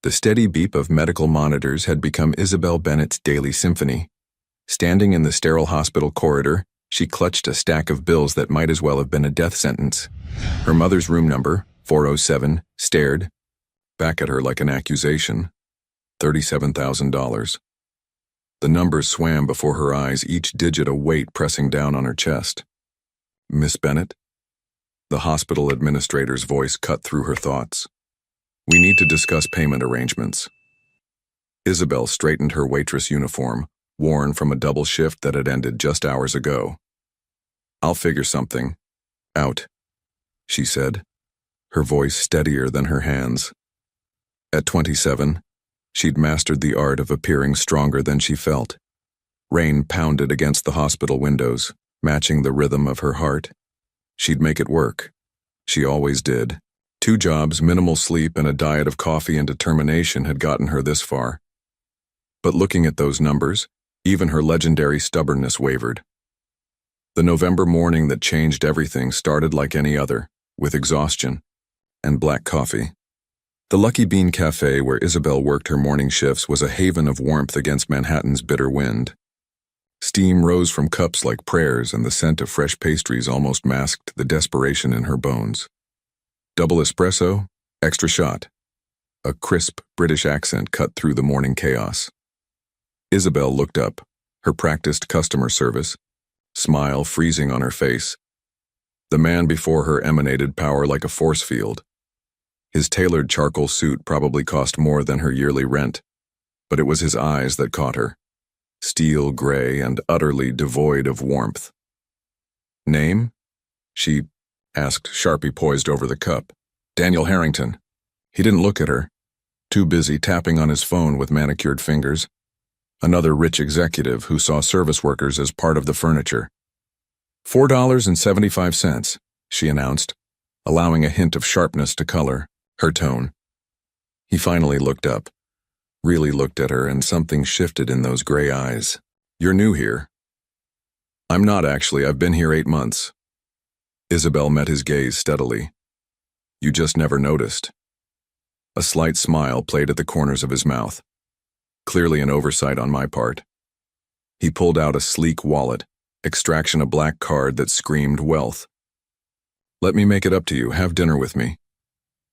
The steady beep of medical monitors had become Isabel Bennett's daily symphony. Standing in the sterile hospital corridor, she clutched a stack of bills that might as well have been a death sentence. Her mother's room number, 407, stared back at her like an accusation. $37,000. The numbers swam before her eyes, each digit a weight pressing down on her chest. Miss Bennett? The hospital administrator's voice cut through her thoughts. We need to discuss payment arrangements. Isabel straightened her waitress uniform, worn from a double shift that had ended just hours ago. I'll figure something out, she said, her voice steadier than her hands. At 27, she'd mastered the art of appearing stronger than she felt. Rain pounded against the hospital windows, matching the rhythm of her heart. She'd make it work. She always did. 2 jobs, minimal sleep, and a diet of coffee and determination had gotten her this far. But looking at those numbers, even her legendary stubbornness wavered. The November morning that changed everything started like any other, with exhaustion and black coffee. The Lucky Bean Cafe where Isabel worked her morning shifts was a haven of warmth against Manhattan's bitter wind. Steam rose from cups like prayers, and the scent of fresh pastries almost masked the desperation in her bones. Double espresso, extra shot. A crisp British accent cut through the morning chaos. Isabel looked up, her practiced customer service, smile freezing on her face. The man before her emanated power like a force field. His tailored charcoal suit probably cost more than her yearly rent, but it was his eyes that caught her, steel gray and utterly devoid of warmth. Name? She asked, Sharpie poised over the cup. Daniel Harrington. He didn't look at her, too busy tapping on his phone with manicured fingers. Another rich executive who saw service workers as part of the furniture. $4.75, she announced, allowing a hint of sharpness to color her tone. He finally looked up, really looked at her, and something shifted in those gray eyes. You're new here. I'm not actually, I've been here 8 months. Isabel met his gaze steadily. You just never noticed. A slight smile played at the corners of his mouth. Clearly an oversight on my part. He pulled out a sleek wallet, extraction a black card that screamed wealth. Let me make it up to you, have dinner with me.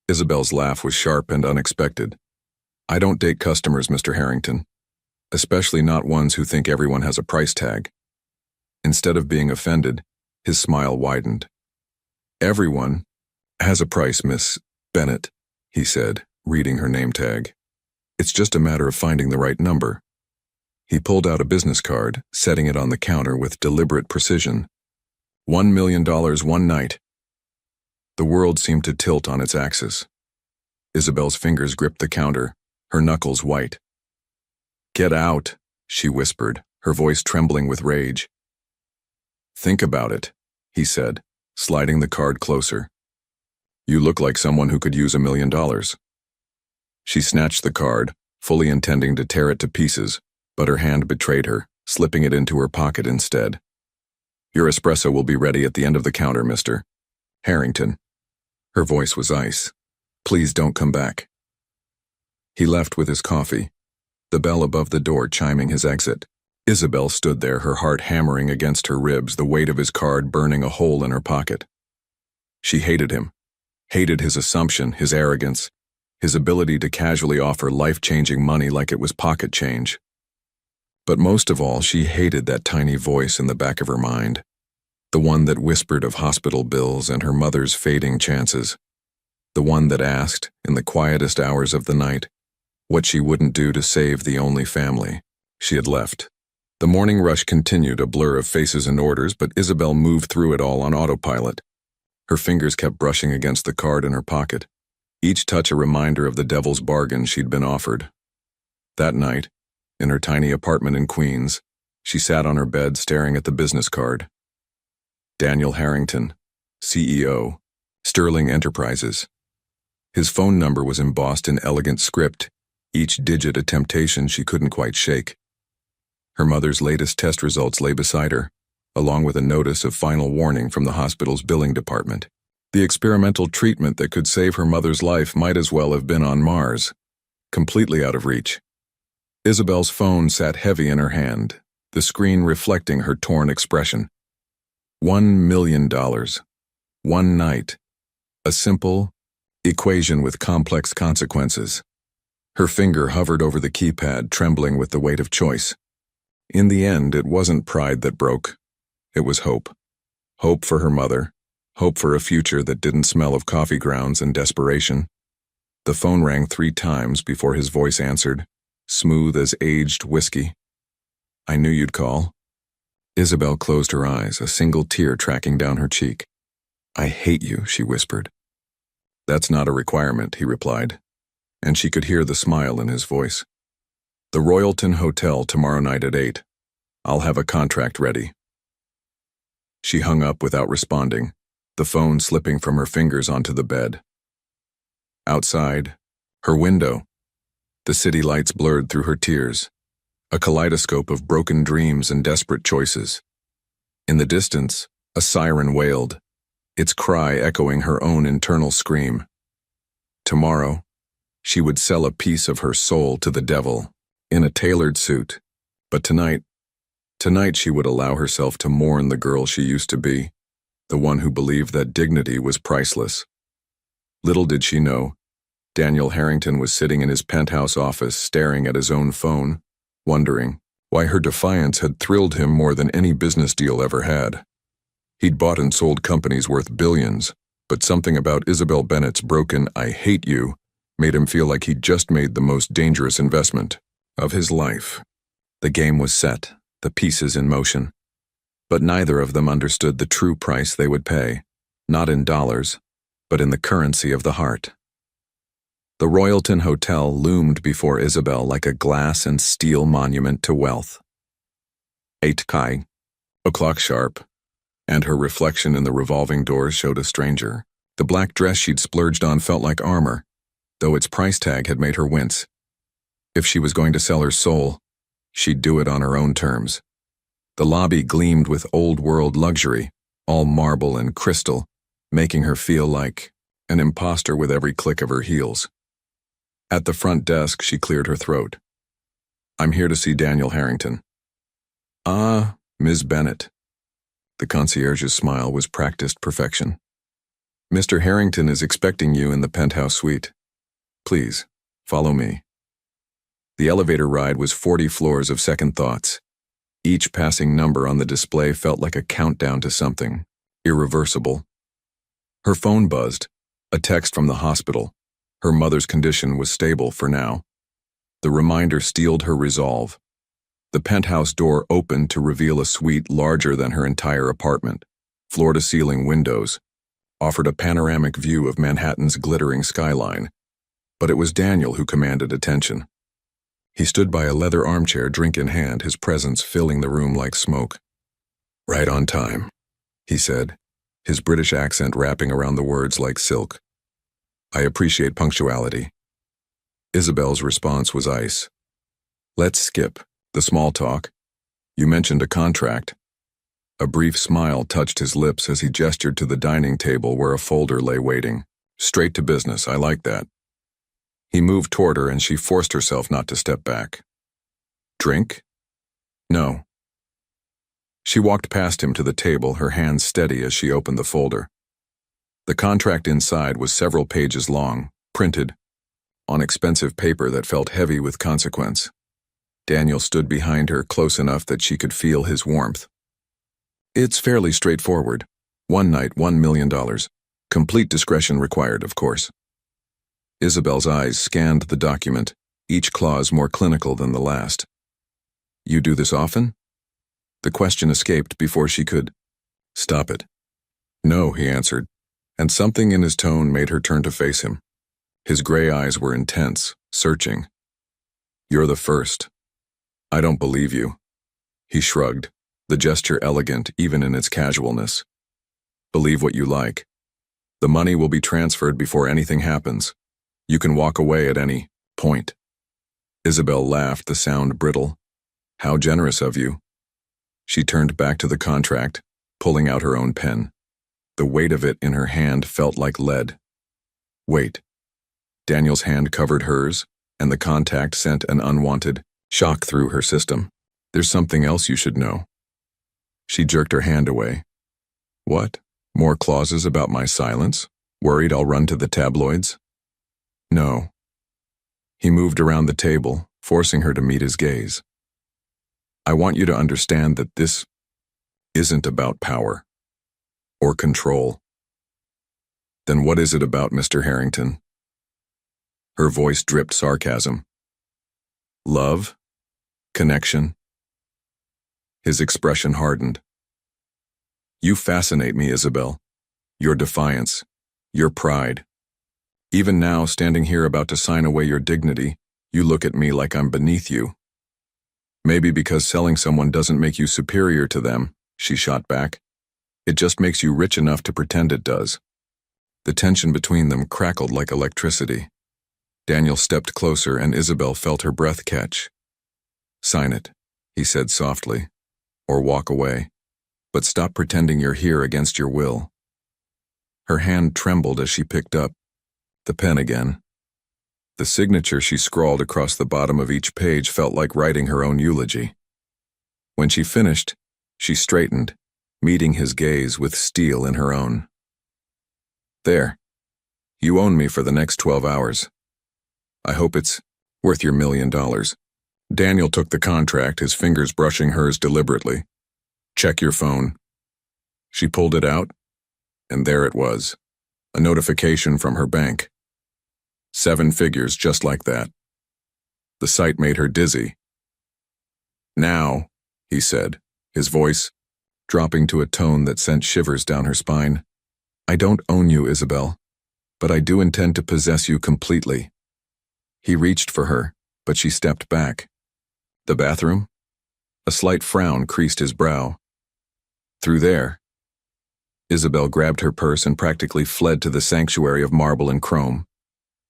Isabel's laugh was sharp and unexpected. I don't date customers, Mr. Harrington, especially not ones who think everyone has a price tag. Instead of being offended, his smile widened. Everyone has a price, Miss Bennett, he said, reading her name tag. It's just a matter of finding the right number. He pulled out a business card, setting it on the counter with deliberate precision. $1 million one night. The world seemed to tilt on its axis. Isabel's fingers gripped the counter, her knuckles white. Get out, she whispered, her voice trembling with rage. Think about it, he said, sliding the card closer. You look like someone who could use $1 million. She snatched the card, fully intending to tear it to pieces, but her hand betrayed her, slipping it into her pocket instead. Your espresso will be ready at the end of the counter, Mr. Harrington. Her voice was ice. Please don't come back. He left with his coffee, the bell above the door chiming his exit. Isabel stood there, her heart hammering against her ribs, the weight of his card burning a hole in her pocket. She hated him, hated his assumption, his arrogance, his ability to casually offer life-changing money like it was pocket change. But most of all, she hated that tiny voice in the back of her mind, the one that whispered of hospital bills and her mother's fading chances, the one that asked, in the quietest hours of the night, what she wouldn't do to save the only family she had left. The morning rush continued, a blur of faces and orders, but Isabel moved through it all on autopilot. Her fingers kept brushing against the card in her pocket, each touch a reminder of the devil's bargain she'd been offered. That night, in her tiny apartment in Queens, she sat on her bed staring at the business card. Daniel Harrington, CEO, Sterling Enterprises. His phone number was embossed in elegant script, each digit a temptation she couldn't quite shake. Her mother's latest test results lay beside her, along with a notice of final warning from the hospital's billing department. The experimental treatment that could save her mother's life might as well have been on Mars. completely out of reach. Isabel's phone sat heavy in her hand, the screen reflecting her torn expression. $1 million. One night. A simple equation with complex consequences. Her finger hovered over the keypad, trembling with the weight of choice. In the end, it wasn't pride that broke. It was hope. Hope for her mother. Hope for a future that didn't smell of coffee grounds and desperation. The phone rang 3 times before his voice answered, smooth as aged whiskey. "I knew you'd call." Isabel closed her eyes, a single tear tracking down her cheek. "I hate you," she whispered. "That's not a requirement," he replied, and she could hear the smile in his voice. "The Royalton Hotel tomorrow night at 8. I'll have a contract ready." She hung up without responding, the phone slipping from her fingers onto the bed. Outside, her window, the city lights blurred through her tears, a kaleidoscope of broken dreams and desperate choices. In the distance, a siren wailed, its cry echoing her own internal scream. Tomorrow, she would sell a piece of her soul to the devil, in a tailored suit. But tonight she would allow herself to mourn the girl she used to be, the one who believed that dignity was priceless. Little did she know, Daniel Harrington was sitting in his penthouse office staring at his own phone, wondering why her defiance had thrilled him more than any business deal ever had. He'd bought and sold companies worth billions, but something about Isabel Bennett's broken "I hate you" made him feel like he'd just made the most dangerous investment of his life. The game was set, the pieces in motion. But neither of them understood the true price they would pay, not in dollars, but in the currency of the heart. The Royalton Hotel loomed before Isabel like a glass and steel monument to wealth. 8 o'clock sharp, and her reflection in the revolving doors showed a stranger. The black dress she'd splurged on felt like armor, though its price tag had made her wince. If she was going to sell her soul, she'd do it on her own terms. The lobby gleamed with old-world luxury, all marble and crystal, making her feel like an imposter with every click of her heels. At the front desk, she cleared her throat. "I'm here to see Daniel Harrington." "Ah, Ms. Bennett." The concierge's smile was practiced perfection. "Mr. Harrington is expecting you in the penthouse suite. Please, follow me." The elevator ride was 40 floors of second thoughts. Each passing number on the display felt like a countdown to something irreversible. Her phone buzzed, a text from the hospital. Her mother's condition was stable for now. The reminder steeled her resolve. The penthouse door opened to reveal a suite larger than her entire apartment, floor-to-ceiling windows, offered a panoramic view of Manhattan's glittering skyline. But it was Daniel who commanded attention. He stood by a leather armchair, drink in hand, his presence filling the room like smoke. "Right on time," he said, his British accent wrapping around the words like silk. "I appreciate punctuality." Isabel's response was ice. "Let's skip the small talk. You mentioned a contract." A brief smile touched his lips as he gestured to the dining table where a folder lay waiting. "Straight to business, I like that." He moved toward her and she forced herself not to step back. "Drink?" "No." She walked past him to the table, her hands steady as she opened the folder. The contract inside was several pages long, printed, on expensive paper that felt heavy with consequence. Daniel stood behind her close enough that she could feel his warmth. "It's fairly straightforward. One night, $1 million. Complete discretion required, of course." Isabel's eyes scanned the document, each clause more clinical than the last. "You do this often?" The question escaped before she could stop it. "No," he answered, and something in his tone made her turn to face him. His gray eyes were intense, searching. "You're the first. I don't believe you." He shrugged, the gesture elegant even in its casualness. "Believe what you like. The money will be transferred before anything happens. You can walk away at any point." Isabel laughed, the sound brittle. "How generous of you." She turned back to the contract, pulling out her own pen. The weight of it in her hand felt like lead. "Wait." Daniel's hand covered hers, and the contact sent an unwanted shock through her system. There's something else you should know. She jerked her hand away. What? More clauses about my silence? Worried I'll run to the tabloids? No. He moved around the table, forcing her to meet his gaze. I want you to understand that this isn't about power or control. Then what is it about, Mr. Harrington? Her voice dripped sarcasm. Love? Connection? His expression hardened. You fascinate me, Isabel. Your defiance, your pride. Even now, standing here about to sign away your dignity, you look at me like I'm beneath you. Maybe because selling someone doesn't make you superior to them, she shot back. It just makes you rich enough to pretend it does. The tension between them crackled like electricity. Daniel stepped closer and Isabel felt her breath catch. Sign it, he said softly, or walk away. But stop pretending you're here against your will. Her hand trembled as she picked up the pen again. The signature she scrawled across the bottom of each page felt like writing her own eulogy. When she finished, she straightened, meeting his gaze with steel in her own. There. You own me for the next 12 hours. I hope it's worth your $1 million. Daniel took the contract, his fingers brushing hers deliberately. Check your phone. She pulled it out, and there it was, a notification from her bank. 7 figures just like that. The sight made her dizzy. Now, he said, his voice dropping to a tone that sent shivers down her spine. I don't own you, Isabel, but I do intend to possess you completely. He reached for her, but she stepped back. The bathroom? A slight frown creased his brow. Through there. Isabel grabbed her purse and practically fled to the sanctuary of marble and chrome.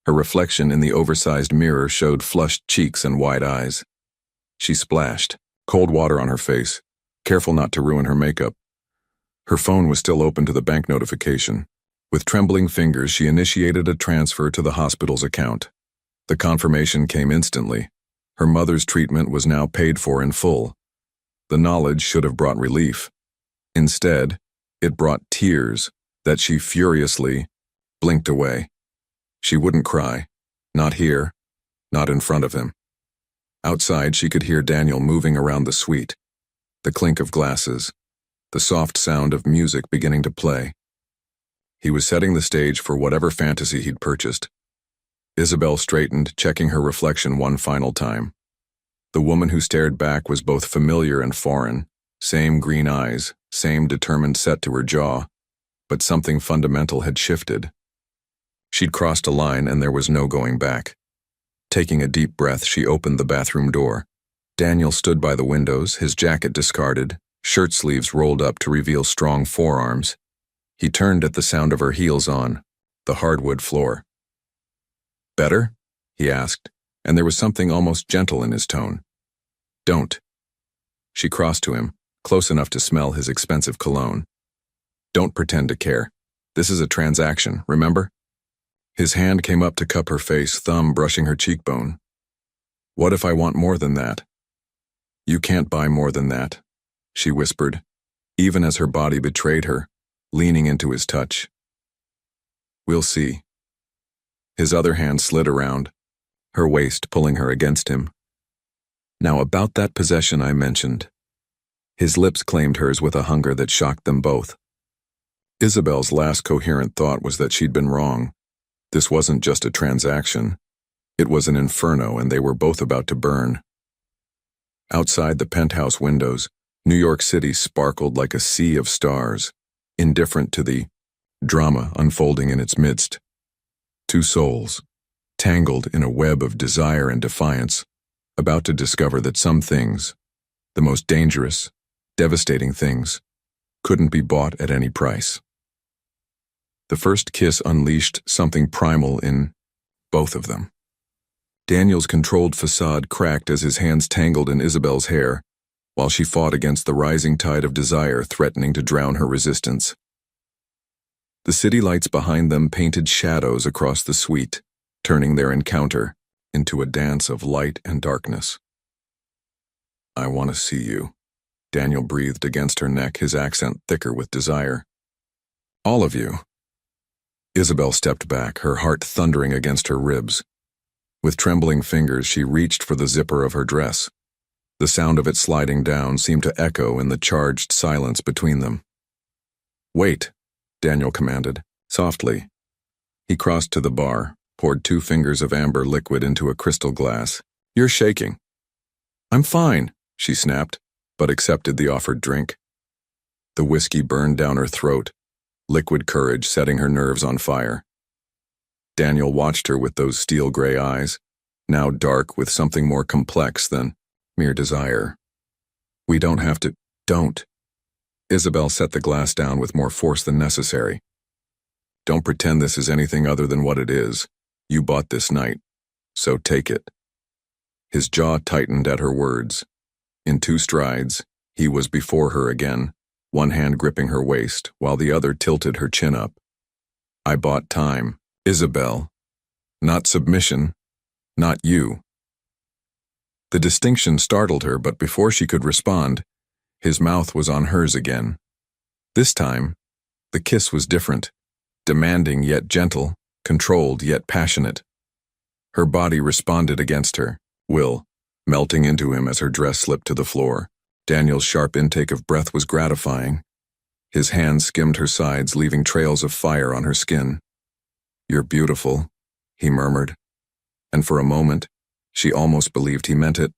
Her reflection in the oversized mirror showed flushed cheeks and wide eyes. She splashed, cold water on her face, careful not to ruin her makeup. Her phone was still open to the bank notification. With trembling fingers, she initiated a transfer to the hospital's account. The confirmation came instantly. Her mother's treatment was now paid for in full. The knowledge should have brought relief. Instead, it brought tears that she furiously blinked away. She wouldn't cry. Not here. Not in front of him. Outside, she could hear Daniel moving around the suite. The clink of glasses. The soft sound of music beginning to play. He was setting the stage for whatever fantasy he'd purchased. Isabel straightened, checking her reflection one final time. The woman who stared back was both familiar and foreign. Same green eyes, same determined set to her jaw, but something fundamental had shifted. She'd crossed a line and there was no going back. Taking a deep breath, she opened the bathroom door. Daniel stood by the windows, his jacket discarded, shirt sleeves rolled up to reveal strong forearms. He turned at the sound of her heels on the hardwood floor. Better? He asked, and there was something almost gentle in his tone. Don't. She crossed to him, close enough to smell his expensive cologne. Don't pretend to care. This is a transaction, remember? His hand came up to cup her face, thumb brushing her cheekbone. What if I want more than that? You can't buy more than that, she whispered, even as her body betrayed her, leaning into his touch. We'll see. His other hand slid around, her waist pulling her against him. Now about that possession I mentioned. His lips claimed hers with a hunger that shocked them both. Isabel's last coherent thought was that she'd been wrong. This wasn't just a transaction. It was an inferno, and they were both about to burn. Outside the penthouse windows, New York City sparkled like a sea of stars, indifferent to the drama unfolding in its midst. 2 souls, tangled in a web of desire and defiance, about to discover that some things, the most dangerous, devastating things, couldn't be bought at any price. The first kiss unleashed something primal in both of them. Daniel's controlled facade cracked as his hands tangled in Isabel's hair, while she fought against the rising tide of desire threatening to drown her resistance. The city lights behind them painted shadows across the suite, turning their encounter into a dance of light and darkness. "I want to see you," Daniel breathed against her neck, his accent thicker with desire. "All of you." Isabel stepped back, her heart thundering against her ribs. With trembling fingers, she reached for the zipper of her dress. The sound of it sliding down seemed to echo in the charged silence between them. "Wait," Daniel commanded, softly. He crossed to the bar, poured 2 fingers of amber liquid into a crystal glass. "You're shaking." "I'm fine," she snapped, but accepted the offered drink. The whiskey burned down her throat, liquid courage setting her nerves on fire. Daniel watched her with those steel-gray eyes, now dark with something more complex than mere desire. "We don't have to—" "Don't." Isabel set the glass down with more force than necessary. "Don't pretend this is anything other than what it is. You bought this night, so take it." His jaw tightened at her words. In 2 strides, he was before her again, one hand gripping her waist, while the other tilted her chin up. "I bought time, Isabel. Not submission, not you." The distinction startled her, but before she could respond, his mouth was on hers again. This time, the kiss was different, demanding yet gentle, controlled yet passionate. Her body responded against her, will melting into him as her dress slipped to the floor. Daniel's sharp intake of breath was gratifying. His hands skimmed her sides, leaving trails of fire on her skin. "You're beautiful," he murmured, and for a moment, she almost believed he meant it.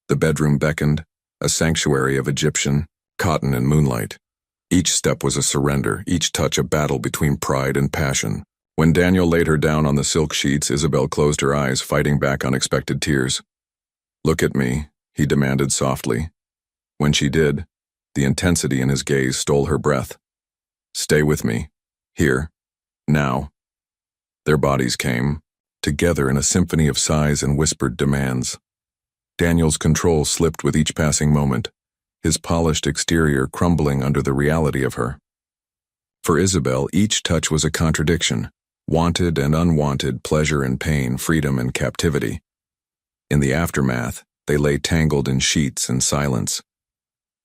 The bedroom beckoned, a sanctuary of Egyptian cotton and moonlight. Each step was a surrender, each touch a battle between pride and passion. When Daniel laid her down on the silk sheets, Isabel closed her eyes, fighting back unexpected tears. "Look at me," he demanded softly. When she did, the intensity in his gaze stole her breath. "Stay with me. Here. Now." Their bodies came, together in a symphony of sighs and whispered demands. Daniel's control slipped with each passing moment, his polished exterior crumbling under the reality of her. For Isabel, each touch was a contradiction, wanted and unwanted, pleasure and pain, freedom and captivity. In the aftermath, they lay tangled in sheets and silence.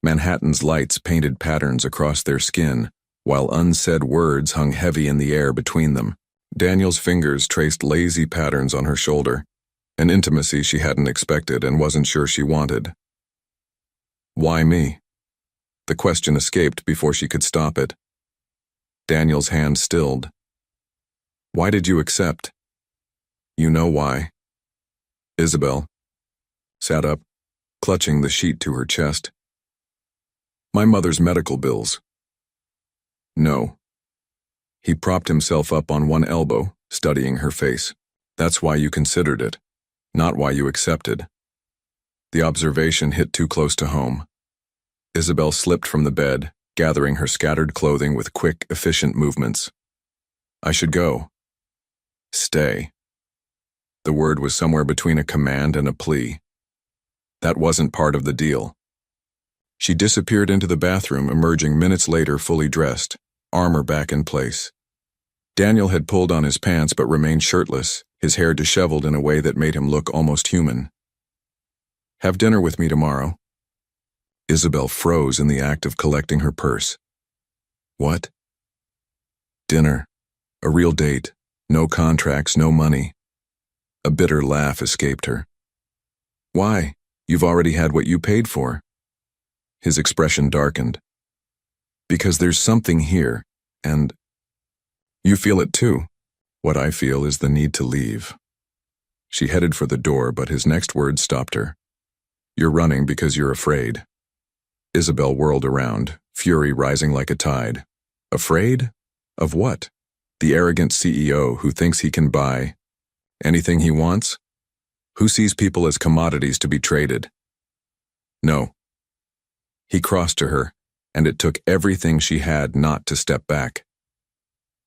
Manhattan's lights painted patterns across their skin, while unsaid words hung heavy in the air between them. Daniel's fingers traced lazy patterns on her shoulder, an intimacy she hadn't expected and wasn't sure she wanted. "Why me?" The question escaped before she could stop it. Daniel's hand stilled. "Why did you accept?" "You know why." Isabel sat up, clutching the sheet to her chest. "My mother's medical bills." "No." He propped himself up on one elbow, studying her face. "That's why you considered it, not why you accepted." The observation hit too close to home. Isabel slipped from the bed, gathering her scattered clothing with quick, efficient movements. "I should go." "Stay." The word was somewhere between a command and a plea. That wasn't part of the deal. She disappeared into the bathroom, emerging minutes later fully dressed, armor back in place. Daniel had pulled on his pants but remained shirtless, his hair disheveled in a way that made him look almost human. "Have dinner with me tomorrow." Isabel froze in the act of collecting her purse. "What?" "Dinner. A real date. No contracts, no money." A bitter laugh escaped her. "Why? You've already had what you paid for." His expression darkened. "Because there's something here, and you feel it too. What I feel is the need to leave." She headed for the door, but his next words stopped her. "You're running because you're afraid." Isabel whirled around, fury rising like a tide. Afraid? Of what? The arrogant CEO who thinks he can buy anything he wants? Who sees people as commodities to be traded? No. He crossed to her, and it took everything she had not to step back.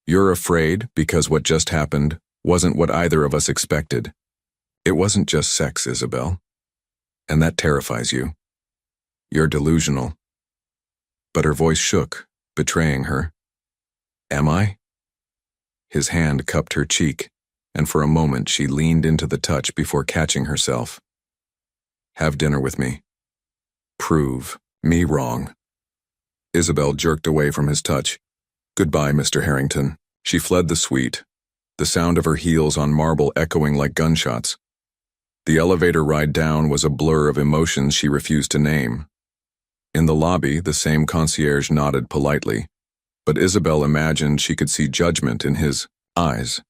"You're afraid because what just happened wasn't what either of us expected. It wasn't just sex, Isabel. And that terrifies you. You're delusional." But her voice shook, betraying her. "Am I?" His hand cupped her cheek, and for a moment she leaned into the touch before catching herself. Have dinner with me. Prove me wrong. Isabel jerked away from his touch. Goodbye, Mr. Harrington. She fled the suite, the sound of her heels on marble echoing like gunshots. The elevator ride down was a blur of emotions she refused to name. In the lobby, the same concierge nodded politely, but Isabel imagined she could see judgment in his eyes.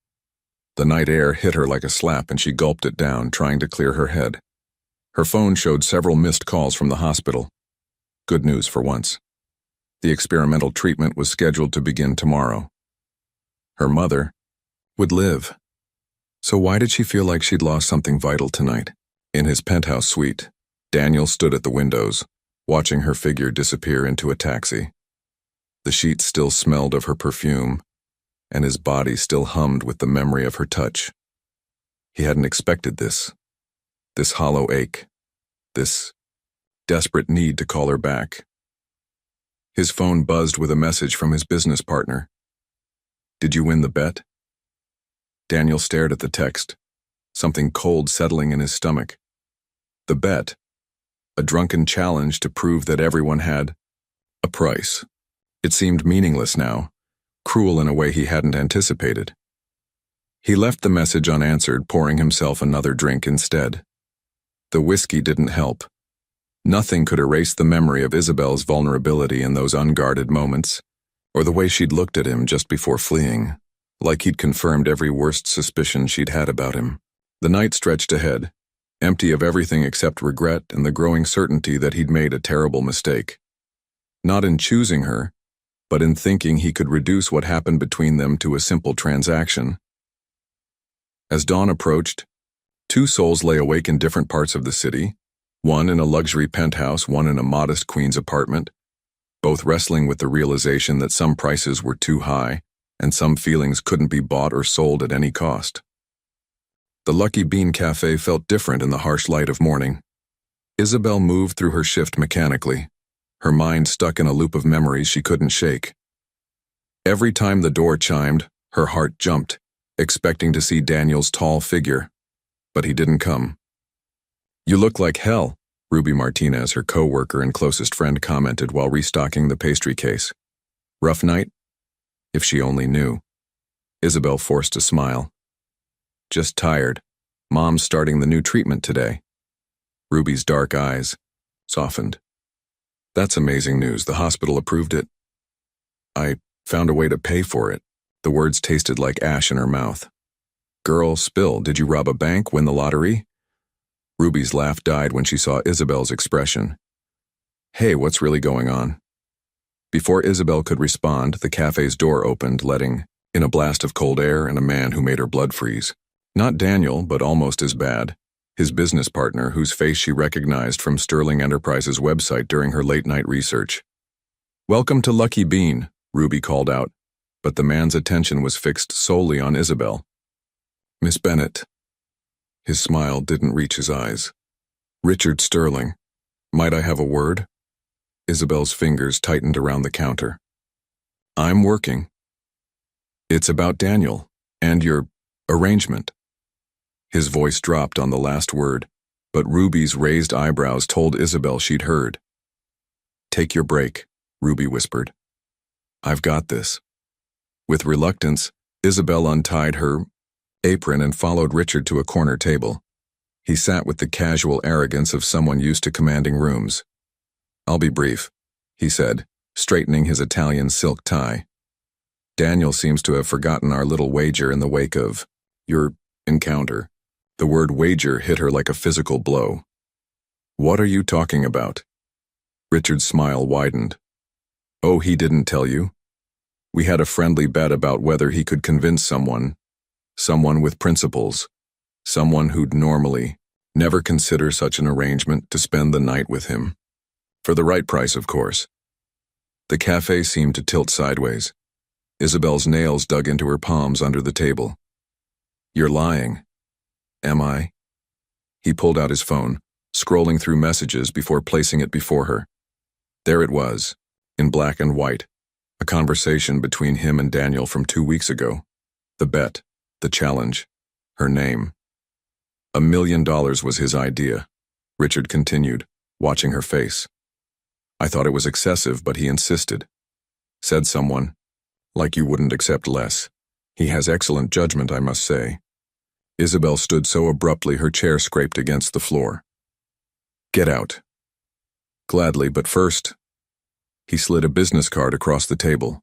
The night air hit her like a slap and she gulped it down, trying to clear her head. Her phone showed several missed calls from the hospital. Good news for once. The experimental treatment was scheduled to begin tomorrow. Her mother would live. So why did she feel like she'd lost something vital tonight? In his penthouse suite, Daniel stood at the windows, watching her figure disappear into a taxi. The sheets still smelled of her perfume, and his body still hummed with the memory of her touch. He hadn't expected this hollow ache, this desperate need to call her back. His phone buzzed with a message from his business partner. Did you win the bet? Daniel stared at the text, something cold settling in his stomach. The bet, a drunken challenge to prove that everyone had a price. It seemed meaningless now, cruel in a way he hadn't anticipated. He left the message unanswered, pouring himself another drink instead. The whiskey didn't help. Nothing could erase the memory of Isabel's vulnerability in those unguarded moments, or the way she'd looked at him just before fleeing, like he'd confirmed every worst suspicion she'd had about him. The night stretched ahead, empty of everything except regret and the growing certainty that he'd made a terrible mistake. Not in choosing her, but in thinking he could reduce what happened between them to a simple transaction. As dawn approached, two souls lay awake in different parts of the city, one in a luxury penthouse, one in a modest queen's apartment, both wrestling with the realization that some prices were too high and some feelings couldn't be bought or sold at any cost. The Lucky Bean Cafe felt different in the harsh light of morning. Isabel moved through her shift mechanically, her mind stuck in a loop of memories she couldn't shake. Every time the door chimed, her heart jumped, expecting to see Daniel's tall figure, but he didn't come. You look like hell, Ruby Martinez, her co-worker and closest friend, commented while restocking the pastry case. Rough night? If she only knew. Isabel forced a smile. Just tired. Mom's starting the new treatment today. Ruby's dark eyes softened. That's amazing news. The hospital approved it. I found a way to pay for it. The words tasted like ash in her mouth. Girl, spill. Did you rob a bank, win the lottery? Ruby's laugh died when she saw Isabel's expression. Hey, what's really going on? Before Isabel could respond, the cafe's door opened, letting in a blast of cold air and a man who made her blood freeze. Not Daniel, but almost as bad. His business partner, whose face she recognized from Sterling Enterprises' website during her late-night research. Welcome to Lucky Bean, Ruby called out, but the man's attention was fixed solely on Isabel. Miss Bennett. His smile didn't reach his eyes. Richard Sterling. Might I have a word? Isabel's fingers tightened around the counter. I'm working. It's about Daniel and your arrangement. His voice dropped on the last word, but Ruby's raised eyebrows told Isabel she'd heard. Take your break, Ruby whispered. I've got this. With reluctance, Isabel untied her apron and followed Richard to a corner table. He sat with the casual arrogance of someone used to commanding rooms. I'll be brief, he said, straightening his Italian silk tie. Daniel seems to have forgotten our little wager in the wake of your encounter. The word wager hit her like a physical blow. What are you talking about? Richard's smile widened. Oh, he didn't tell you? We had a friendly bet about whether he could convince someone with principles, someone who'd normally never consider such an arrangement to spend the night with him. For the right price, of course. The cafe seemed to tilt sideways. Isabel's nails dug into her palms under the table. You're lying. Am I? He pulled out his phone, scrolling through messages before placing it before her. There it was, in black and white, a conversation between him and Daniel from 2 weeks ago. The bet. The challenge. Her name. $1 million was his idea, Richard continued, watching her face. I thought it was excessive, but he insisted. Said someone, like you wouldn't accept less. He has excellent judgment, I must say. Isabel stood so abruptly her chair scraped against the floor. Get out. Gladly, but first. He slid a business card across the table.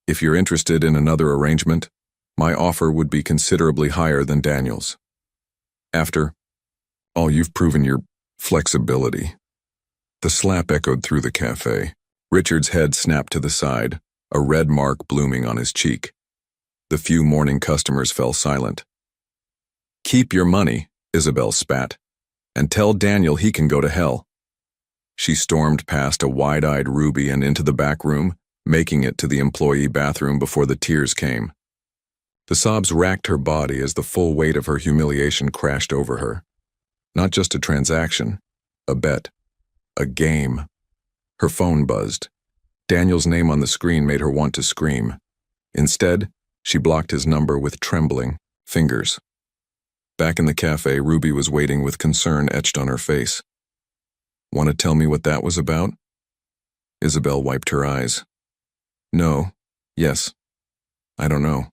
If you're interested in another arrangement, my offer would be considerably higher than Daniel's. After all, you've proven your flexibility. The slap echoed through the cafe. Richard's head snapped to the side, a red mark blooming on his cheek. The few morning customers fell silent. Keep your money, Isabel spat, and tell Daniel he can go to hell. She stormed past a wide-eyed Ruby and into the back room, making it to the employee bathroom before the tears came. The sobs racked her body as the full weight of her humiliation crashed over her. Not just a transaction, a bet, a game. Her phone buzzed. Daniel's name on the screen made her want to scream. Instead, she blocked his number with trembling fingers. Back in the cafe, Ruby was waiting with concern etched on her face. Want to tell me what that was about? Isabel wiped her eyes. No. Yes. I don't know.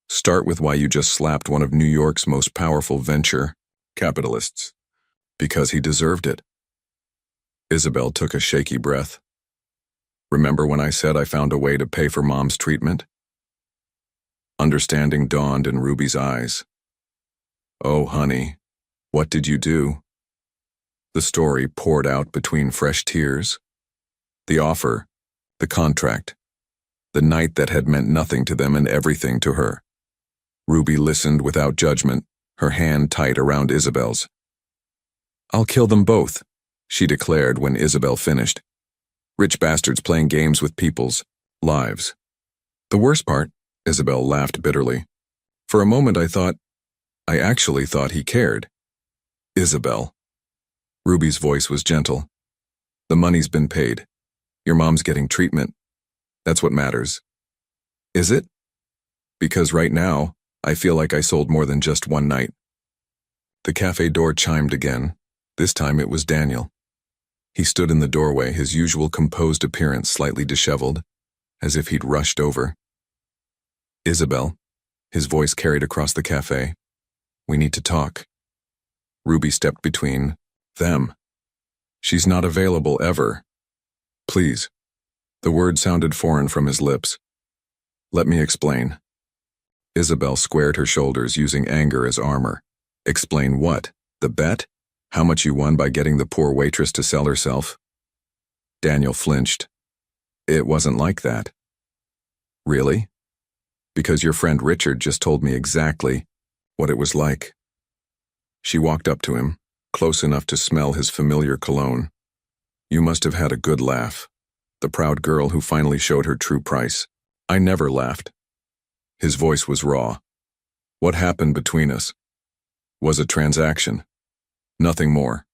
Start with why you just slapped one of New York's most powerful venture capitalists. Because he deserved it. Isabel took a shaky breath. Remember when I said I found a way to pay for Mom's treatment? Understanding dawned in Ruby's eyes. Oh, honey, what did you do? The story poured out between fresh tears. The offer, the contract, the night that had meant nothing to them and everything to her. Ruby listened without judgment, her hand tight around Isabel's. I'll kill them both, she declared when Isabel finished. Rich bastards playing games with people's lives. The worst part, Isabel laughed bitterly. For a moment I actually thought he cared. Isabel. Ruby's voice was gentle. The money's been paid. Your mom's getting treatment. That's what matters. Is it? Because right now, I feel like I sold more than just one night. The cafe door chimed again. This time it was Daniel. He stood in the doorway, his usual composed appearance slightly disheveled, as if he'd rushed over. Isabel, his voice carried across the cafe. We need to talk. Ruby stepped between them. She's not available ever. Please. The word sounded foreign from his lips. Let me explain. Isabel squared her shoulders using anger as armor. Explain what? The bet? How much you won by getting the poor waitress to sell herself? Daniel flinched. It wasn't like that. Really? Because your friend Richard just told me exactly what it was like. She walked up to him, close enough to smell his familiar cologne. You must have had a good laugh. The proud girl who finally showed her true price. I never laughed. His voice was raw. What happened between us was a transaction. Nothing more.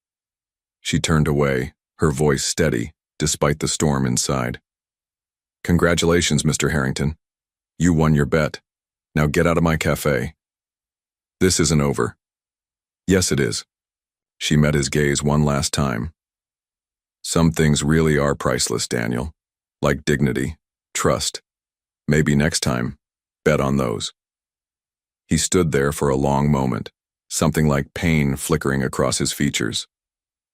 She turned away, her voice steady, despite the storm inside. Congratulations, Mr. Harrington. You won your bet. Now get out of my cafe. This isn't over. Yes, it is. She met his gaze one last time. Some things really are priceless, Daniel. Like dignity, trust. Maybe next time, bet on those. He stood there for a long moment, something like pain flickering across his features.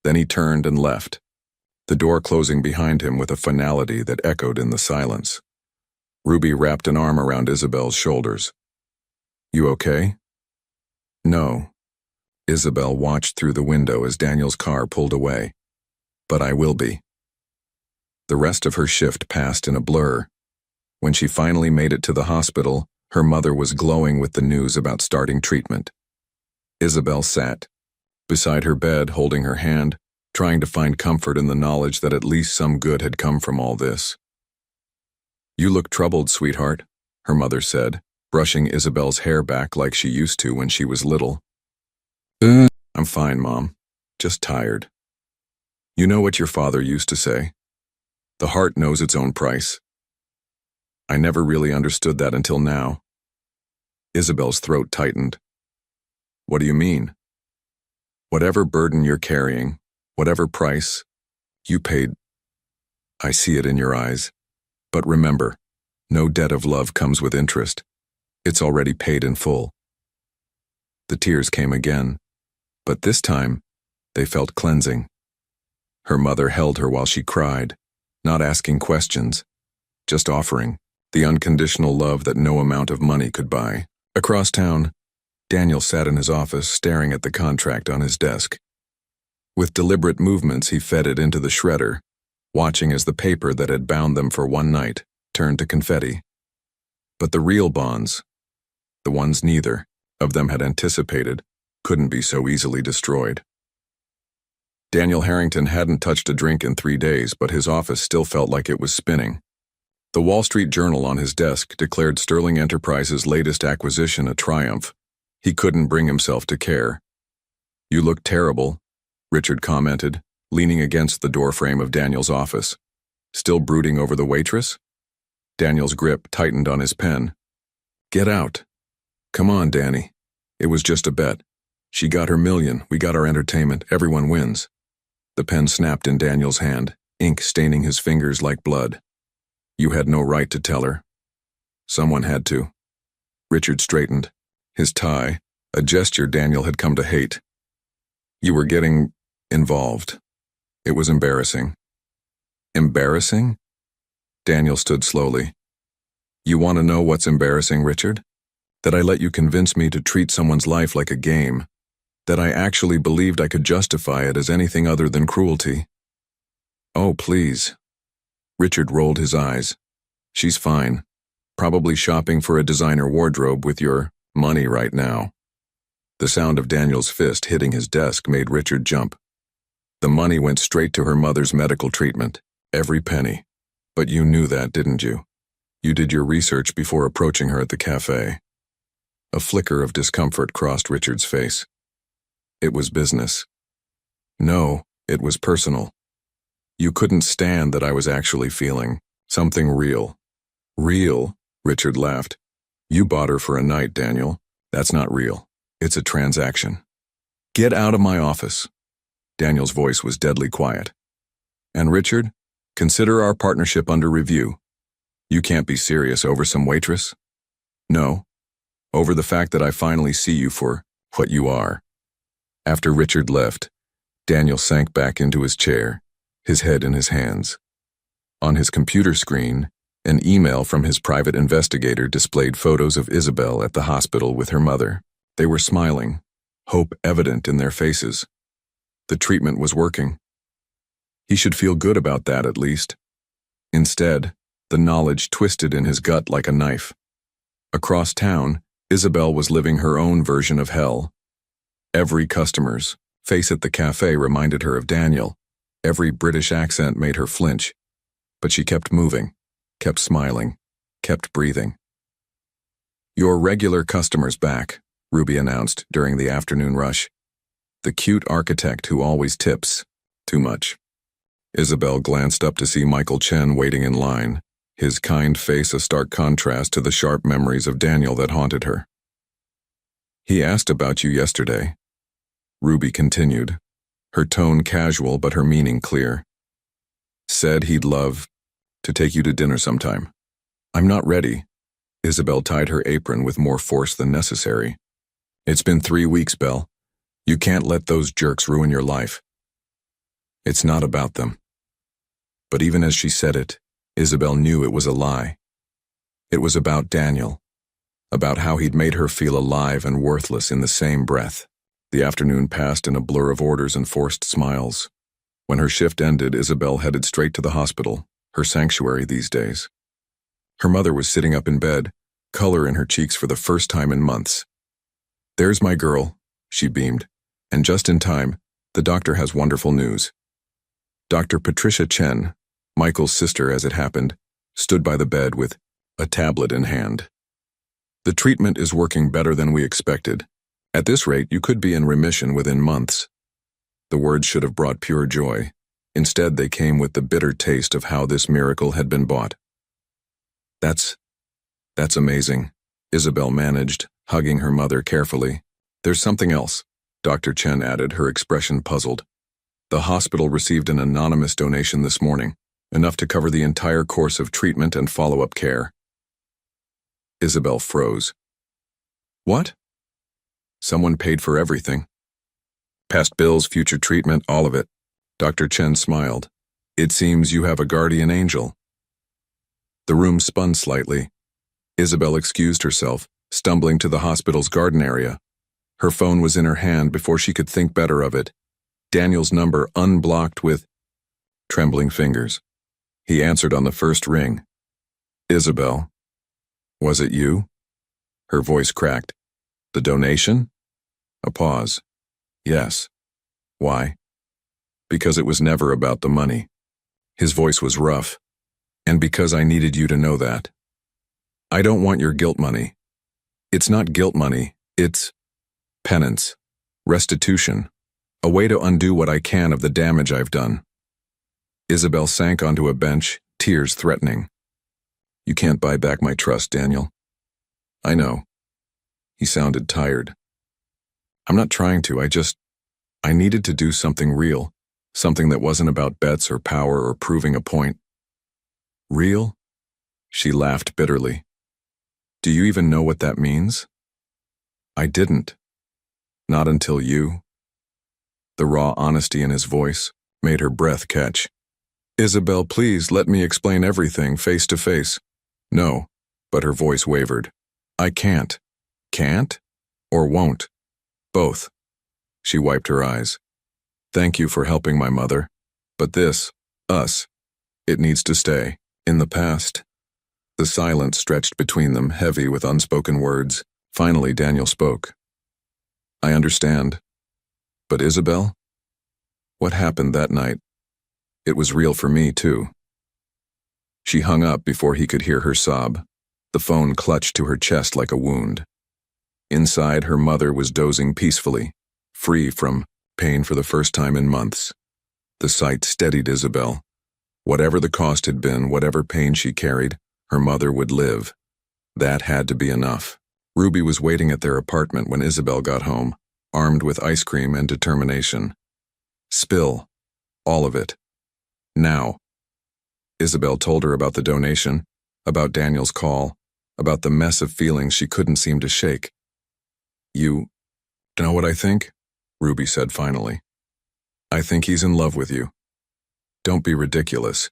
Then he turned and left, the door closing behind him with a finality that echoed in the silence. Ruby wrapped an arm around Isabel's shoulders. You okay? No. Isabel watched through the window as Daniel's car pulled away. But I will be. The rest of her shift passed in a blur. When she finally made it to the hospital, her mother was glowing with the news about starting treatment. Isabel sat beside her bed, holding her hand, trying to find comfort in the knowledge that at least some good had come from all this. You look troubled, sweetheart, her mother said, brushing Isabel's hair back like she used to when she was little. I'm fine, Mom. Just tired. You know what your father used to say? The heart knows its own price. I never really understood that until now. Isabel's throat tightened. What do you mean? Whatever burden you're carrying, whatever price, you paid. I see it in your eyes. But remember, no debt of love comes with interest. It's already paid in full. The tears came again, but this time, they felt cleansing. Her mother held her while she cried, not asking questions, just offering the unconditional love that no amount of money could buy. Across town, Daniel sat in his office staring at the contract on his desk. With deliberate movements, he fed it into the shredder, watching as the paper that had bound them for one night turned to confetti. But the real bonds, the ones neither of them had anticipated, couldn't be so easily destroyed. Daniel Harrington hadn't touched a drink in 3 days, but his office still felt like it was spinning. The Wall Street Journal on his desk declared Sterling Enterprises' latest acquisition a triumph. He couldn't bring himself to care. "You look terrible," Richard commented, leaning against the doorframe of Daniel's office. "Still brooding over the waitress?" Daniel's grip tightened on his pen. "Get out. Come on, Danny. It was just a bet. She got her million, we got our entertainment, everyone wins." The pen snapped in Daniel's hand, ink staining his fingers like blood. "You had no right to tell her." "Someone had to." Richard straightened, his tie, a gesture Daniel had come to hate. "You were getting involved. It was embarrassing." "Embarrassing?" Daniel stood slowly. "You want to know what's embarrassing, Richard? That I let you convince me to treat someone's life like a game. That I actually believed I could justify it as anything other than cruelty." "Oh, please." Richard rolled his eyes. "She's fine. Probably shopping for a designer wardrobe with your money right now." The sound of Daniel's fist hitting his desk made Richard jump. "The money went straight to her mother's medical treatment. Every penny. But you knew that, didn't you? You did your research before approaching her at the cafe." A flicker of discomfort crossed Richard's face. "It was business." "No, it was personal. You couldn't stand that I was actually feeling something real." "Real?" Richard laughed. "You bought her for a night, Daniel. That's not real. It's a transaction." "Get out of my office." Daniel's voice was deadly quiet. "And Richard, consider our partnership under review. You can't be serious over some waitress?" "No. Over the fact that I finally see you for what you are." After Richard left, Daniel sank back into his chair, his head in his hands. On his computer screen, an email from his private investigator displayed photos of Isabel at the hospital with her mother. They were smiling, hope evident in their faces. The treatment was working. He should feel good about that at least. Instead, the knowledge twisted in his gut like a knife. Across town, Isabel was living her own version of hell. Every customer's face at the cafe reminded her of Daniel. Every British accent made her flinch. But she kept moving, kept smiling, kept breathing. "Your regular customer's back," Ruby announced during the afternoon rush. "The cute architect who always tips too much." Isabel glanced up to see Michael Chen waiting in line, his kind face a stark contrast to the sharp memories of Daniel that haunted her. "He asked about you yesterday," Ruby continued, her tone casual but her meaning clear. "Said he'd love to take you to dinner sometime." "I'm not ready." Isabel tied her apron with more force than necessary. "It's been 3 weeks, Belle. You can't let those jerks ruin your life." "It's not about them." But even as she said it, Isabel knew it was a lie. It was about Daniel, about how he'd made her feel alive and worthless in the same breath. The afternoon passed in a blur of orders and forced smiles. When her shift ended, Isabel headed straight to the hospital, her sanctuary these days. Her mother was sitting up in bed, color in her cheeks for the first time in months. "There's my girl," she beamed, "and just in time, the doctor has wonderful news." Dr. Patricia Chen, Michael's sister as it happened, stood by the bed with a tablet in hand. "The treatment is working better than we expected. At this rate, you could be in remission within months." The words should have brought pure joy. Instead, they came with the bitter taste of how this miracle had been bought. That's amazing," Isabel managed, hugging her mother carefully. There's something else, Dr. Chen added, her expression puzzled. The hospital received an anonymous donation this morning, enough to cover the entire course of treatment and follow-up care. Isabel froze. What? Someone paid for everything. Past bills, future treatment, all of it. Dr. Chen smiled. It seems you have a guardian angel. The room spun slightly. Isabel excused herself, stumbling to the hospital's garden area. Her phone was in her hand before she could think better of it. Daniel's number unblocked with trembling fingers. He answered on the first ring. Isabel. Was it you? Her voice cracked. The donation? A pause. Yes. Why? Because it was never about the money. His voice was rough. And because I needed you to know that. I don't want your guilt money. It's not guilt money, it's penance, restitution, a way to undo what I can of the damage I've done. Isabel sank onto a bench, tears threatening. You can't buy back my trust, Daniel. I know. He sounded tired. I'm not trying to, I needed to do something real, something that wasn't about bets or power or proving a point. Real? She laughed bitterly. Do you even know what that means? I didn't. Not until you. The raw honesty in his voice made her breath catch. Isabel, please let me explain everything face to face. No, but her voice wavered. I can't. Can't? Or won't? Both. She wiped her eyes. Thank you for helping my mother. But this, us, it needs to stay. In the past. The silence stretched between them, heavy with unspoken words. Finally, Daniel spoke. I understand. But Isabel? What happened that night? It was real for me, too. She hung up before he could hear her sob. The phone clutched to her chest like a wound. Inside, her mother was dozing peacefully, free from pain for the first time in months. The sight steadied Isabel. Whatever the cost had been, whatever pain she carried, her mother would live. That had to be enough. Ruby was waiting at their apartment when Isabel got home, armed with ice cream and determination. Spill. All of it. Now. Isabel told her about the donation, about Daniel's call, about the mess of feelings she couldn't seem to shake. You know what I think? Ruby said finally. I think he's in love with you. Don't be ridiculous.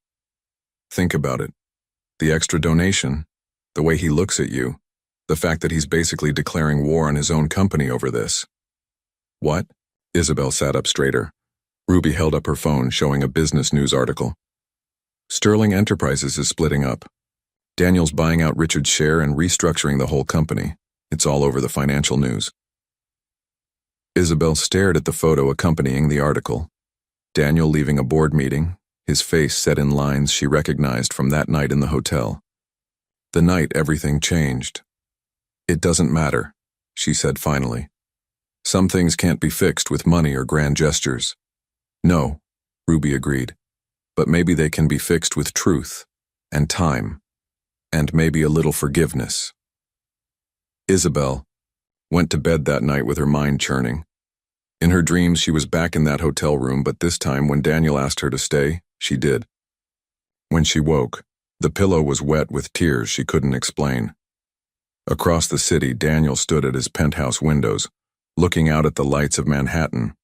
Think about it. The extra donation, the way he looks at you, the fact that he's basically declaring war on his own company over this. What? Isabel sat up straighter. Ruby held up her phone, showing a business news article. Sterling Enterprises is splitting up. Daniel's buying out Richard's share and restructuring the whole company. It's all over the financial news. Isabel stared at the photo accompanying the article. Daniel leaving a board meeting, his face set in lines she recognized from that night in the hotel. The night everything changed. It doesn't matter, she said finally. Some things can't be fixed with money or grand gestures. No, Ruby agreed, but maybe they can be fixed with truth and time, and maybe a little forgiveness. Isabel went to bed that night with her mind churning. In her dreams, she was back in that hotel room, but this time when Daniel asked her to stay, she did. When she woke, the pillow was wet with tears she couldn't explain. Across the city, Daniel stood at his penthouse windows, looking out at the lights of Manhattan.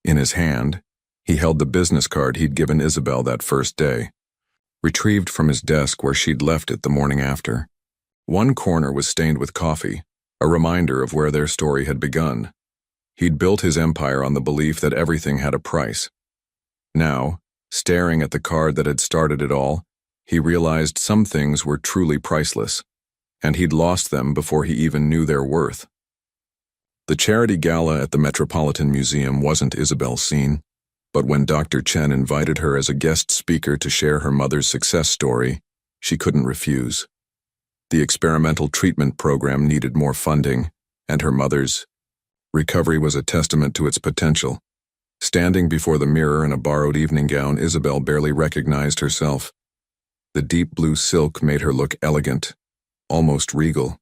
In his hand, he held the business card he'd given Isabel that first day, retrieved from his desk where she'd left it the morning after. One corner was stained with coffee, a reminder of where their story had begun. He'd built his empire on the belief that everything had a price. Now, staring at the card that had started it all, he realized some things were truly priceless, and he'd lost them before he even knew their worth. The charity gala at the Metropolitan Museum wasn't Isabel's scene, but when Dr. Chen invited her as a guest speaker to share her mother's success story, she couldn't refuse. The experimental treatment program needed more funding, and her mother's recovery was a testament to its potential. Standing before the mirror in a borrowed evening gown, Isabel barely recognized herself. The deep blue silk made her look elegant, almost regal.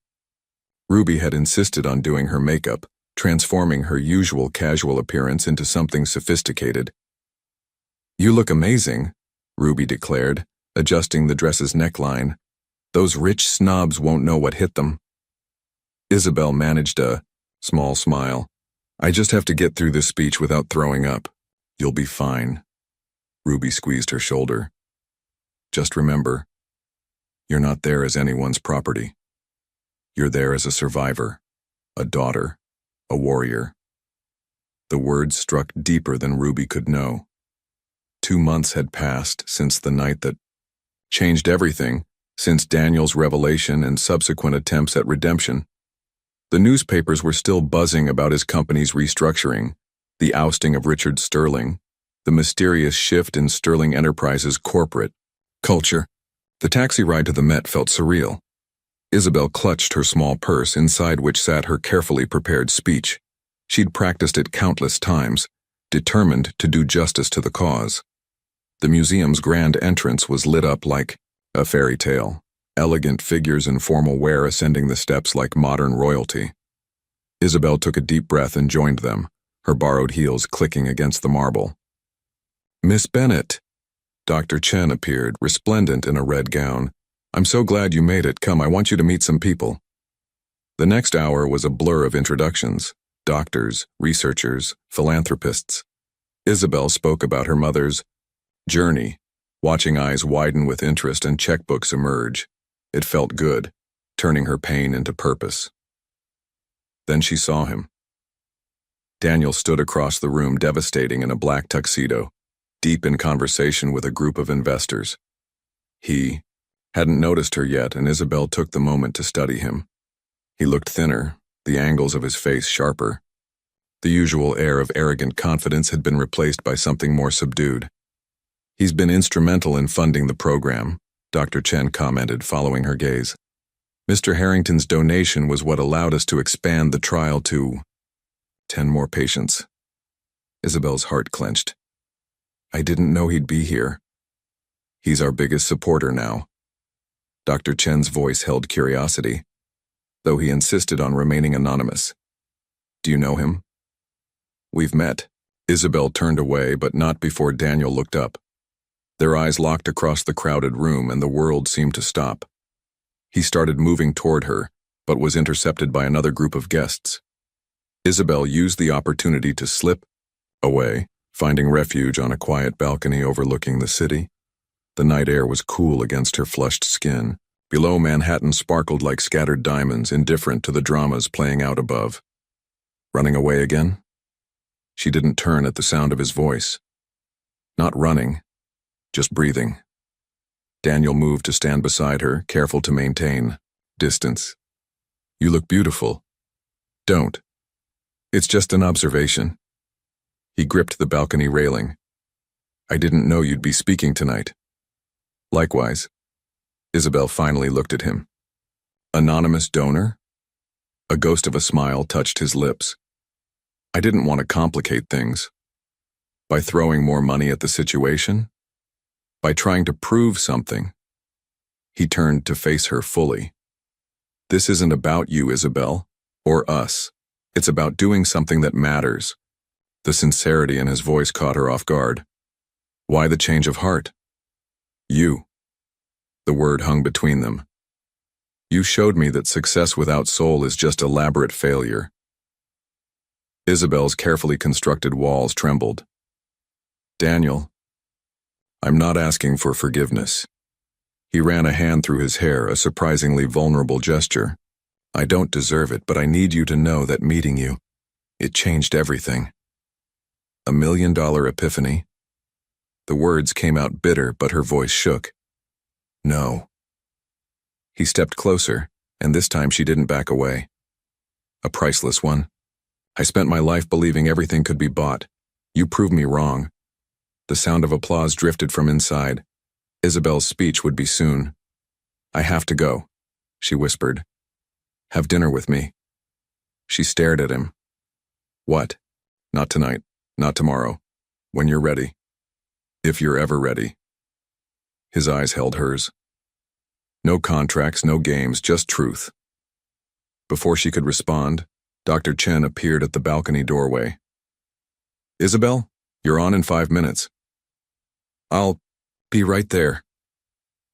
Ruby had insisted on doing her makeup, transforming her usual casual appearance into something sophisticated. "You look amazing," Ruby declared, adjusting the dress's neckline. "Those rich snobs won't know what hit them." Isabel managed a small smile. "I just have to get through this speech without throwing up. You'll be fine." Ruby squeezed her shoulder. "Just remember, you're not there as anyone's property. You're there as a survivor, a daughter, a warrior." The words struck deeper than Ruby could know. 2 months had passed since the night that changed everything, since Daniel's revelation and subsequent attempts at redemption. The newspapers were still buzzing about his company's restructuring, the ousting of Richard Sterling, the mysterious shift in Sterling Enterprises' corporate culture. The taxi ride to the Met felt surreal. Isabel clutched her small purse, inside which sat her carefully prepared speech. She'd practiced it countless times, determined to do justice to the cause. The museum's grand entrance was lit up like a fairy tale, elegant figures in formal wear ascending the steps like modern royalty. Isabel took a deep breath and joined them, her borrowed heels clicking against the marble. "Miss Bennet." Dr. Chen appeared, resplendent in a red gown. "I'm so glad you made it. Come, I want you to meet some people." The next hour was a blur of introductions: doctors, researchers, philanthropists. Isabel spoke about her mother's journey, watching eyes widen with interest and checkbooks emerge. It felt good, turning her pain into purpose. Then she saw him. Daniel stood across the room, devastating in a black tuxedo, deep in conversation with a group of investors. He hadn't noticed her yet, and Isabel took the moment to study him. He looked thinner, the angles of his face sharper. The usual air of arrogant confidence had been replaced by something more subdued. "He's been instrumental in funding the program," Dr. Chen commented, following her gaze. "Mr. Harrington's donation was what allowed us to expand the trial to 10 more patients." Isabel's heart clenched. "I didn't know he'd be here." "He's our biggest supporter now." Dr. Chen's voice held curiosity, though he insisted on remaining anonymous. "Do you know him?" "We've met." Isabel turned away, but not before Daniel looked up. Their eyes locked across the crowded room, and the world seemed to stop. He started moving toward her, but was intercepted by another group of guests. Isabel used the opportunity to slip away, finding refuge on a quiet balcony overlooking the city. The night air was cool against her flushed skin. Below, Manhattan sparkled like scattered diamonds, indifferent to the dramas playing out above. Running away again? She didn't turn at the sound of his voice. Not running, just breathing. Daniel moved to stand beside her, careful to maintain distance. "You look beautiful." "Don't. It's just an observation." He gripped the balcony railing. "I didn't know you'd be speaking tonight." "Likewise." Isabel finally looked at him. "Anonymous donor?" A ghost of a smile touched his lips. "I didn't want to complicate things. By throwing more money at the situation? By trying to prove something?" He turned to face her fully. "This isn't about you, Isabel, or us. It's about doing something that matters." The sincerity in his voice caught her off guard. "Why the change of heart?" "You." The word hung between them. "You showed me that success without soul is just elaborate failure." Isabel's carefully constructed walls trembled. "Daniel, I'm not asking for forgiveness." He ran a hand through his hair, a surprisingly vulnerable gesture. "I don't deserve it, but I need you to know that meeting you, it changed everything." "$1 million epiphany?" The words came out bitter, but her voice shook. "No." He stepped closer, and this time she didn't back away. "A priceless one. I spent my life believing everything could be bought. You proved me wrong." The sound of applause drifted from inside. Isabel's speech would be soon. "I have to go," she whispered. "Have dinner with me." She stared at him. "What?" "Not tonight, not tomorrow. When you're ready. If you're ever ready." His eyes held hers. "No contracts, no games, just truth." Before she could respond, Dr. Chen appeared at the balcony doorway. "Isabel, you're on in 5 minutes." "I'll be right there."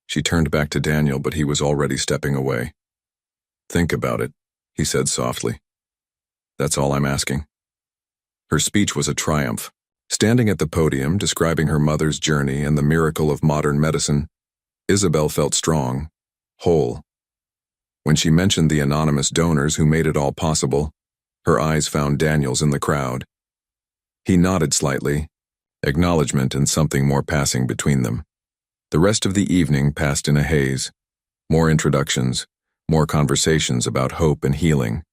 She turned back to Daniel, but he was already stepping away. "Think about it," he said softly. "That's all I'm asking." Her speech was a triumph. Standing at the podium, describing her mother's journey and the miracle of modern medicine, Isabel felt strong, whole. When she mentioned the anonymous donors who made it all possible, her eyes found Daniel's in the crowd. He nodded slightly, acknowledgement and something more passing between them. The rest of the evening passed in a haze. More introductions, more conversations about hope and healing.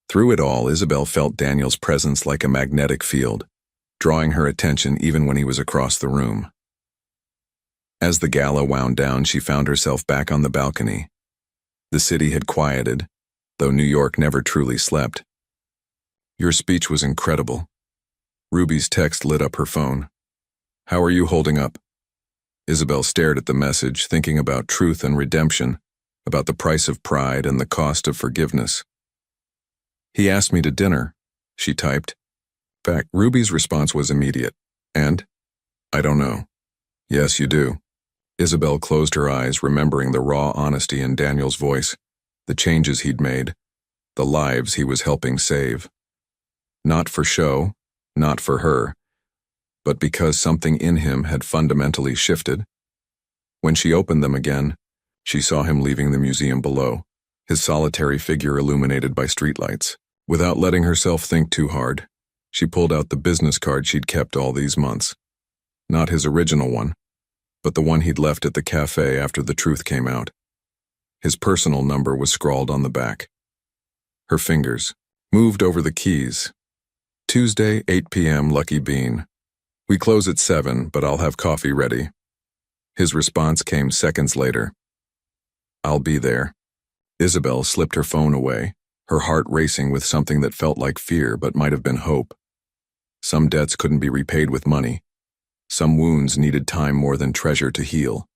Through it all, Isabel felt Daniel's presence like a magnetic field, drawing her attention even when he was across the room. As the gala wound down, she found herself back on the balcony. The city had quieted, though New York never truly slept. "Your speech was incredible." Ruby's text lit up her phone. "How are you holding up?" Isabel stared at the message, thinking about truth and redemption, about the price of pride and the cost of forgiveness. "He asked me to dinner," she typed. In fact, Ruby's response was immediate. "And? I don't know." "Yes, you do." Isabel closed her eyes, remembering the raw honesty in Daniel's voice, the changes he'd made, the lives he was helping save. Not for show, not for her, but because something in him had fundamentally shifted. When she opened them again, she saw him leaving the museum below, his solitary figure illuminated by streetlights. Without letting herself think too hard, she pulled out the business card she'd kept all these months. Not his original one, but the one he'd left at the cafe after the truth came out. His personal number was scrawled on the back. Her fingers moved over the keys. "Tuesday, 8 p.m., Lucky Bean. We close at 7, but I'll have coffee ready." His response came seconds later. "I'll be there." Isabel slipped her phone away, her heart racing with something that felt like fear but might have been hope. Some debts couldn't be repaid with money. Some wounds needed time more than treasure to heal.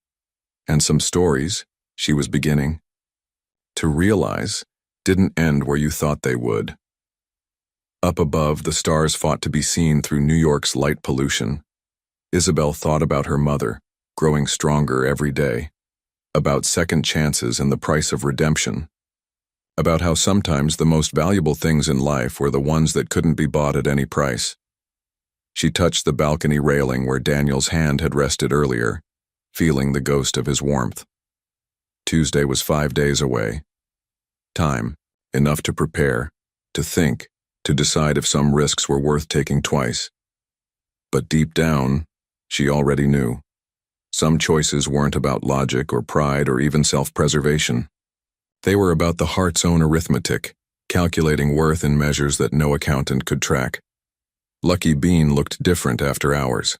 And some stories, she was beginning to realize, didn't end where you thought they would. Up above, the stars fought to be seen through New York's light pollution. Isabel thought about her mother, growing stronger every day, about second chances and the price of redemption, about how sometimes the most valuable things in life were the ones that couldn't be bought at any price. She touched the balcony railing where Daniel's hand had rested earlier, feeling the ghost of his warmth. Tuesday was 5 days away. Time, enough to prepare, to think, to decide if some risks were worth taking twice. But deep down, she already knew. Some choices weren't about logic or pride or even self-preservation. They were about the heart's own arithmetic, calculating worth in measures that no accountant could track. Lucky Bean looked different after hours.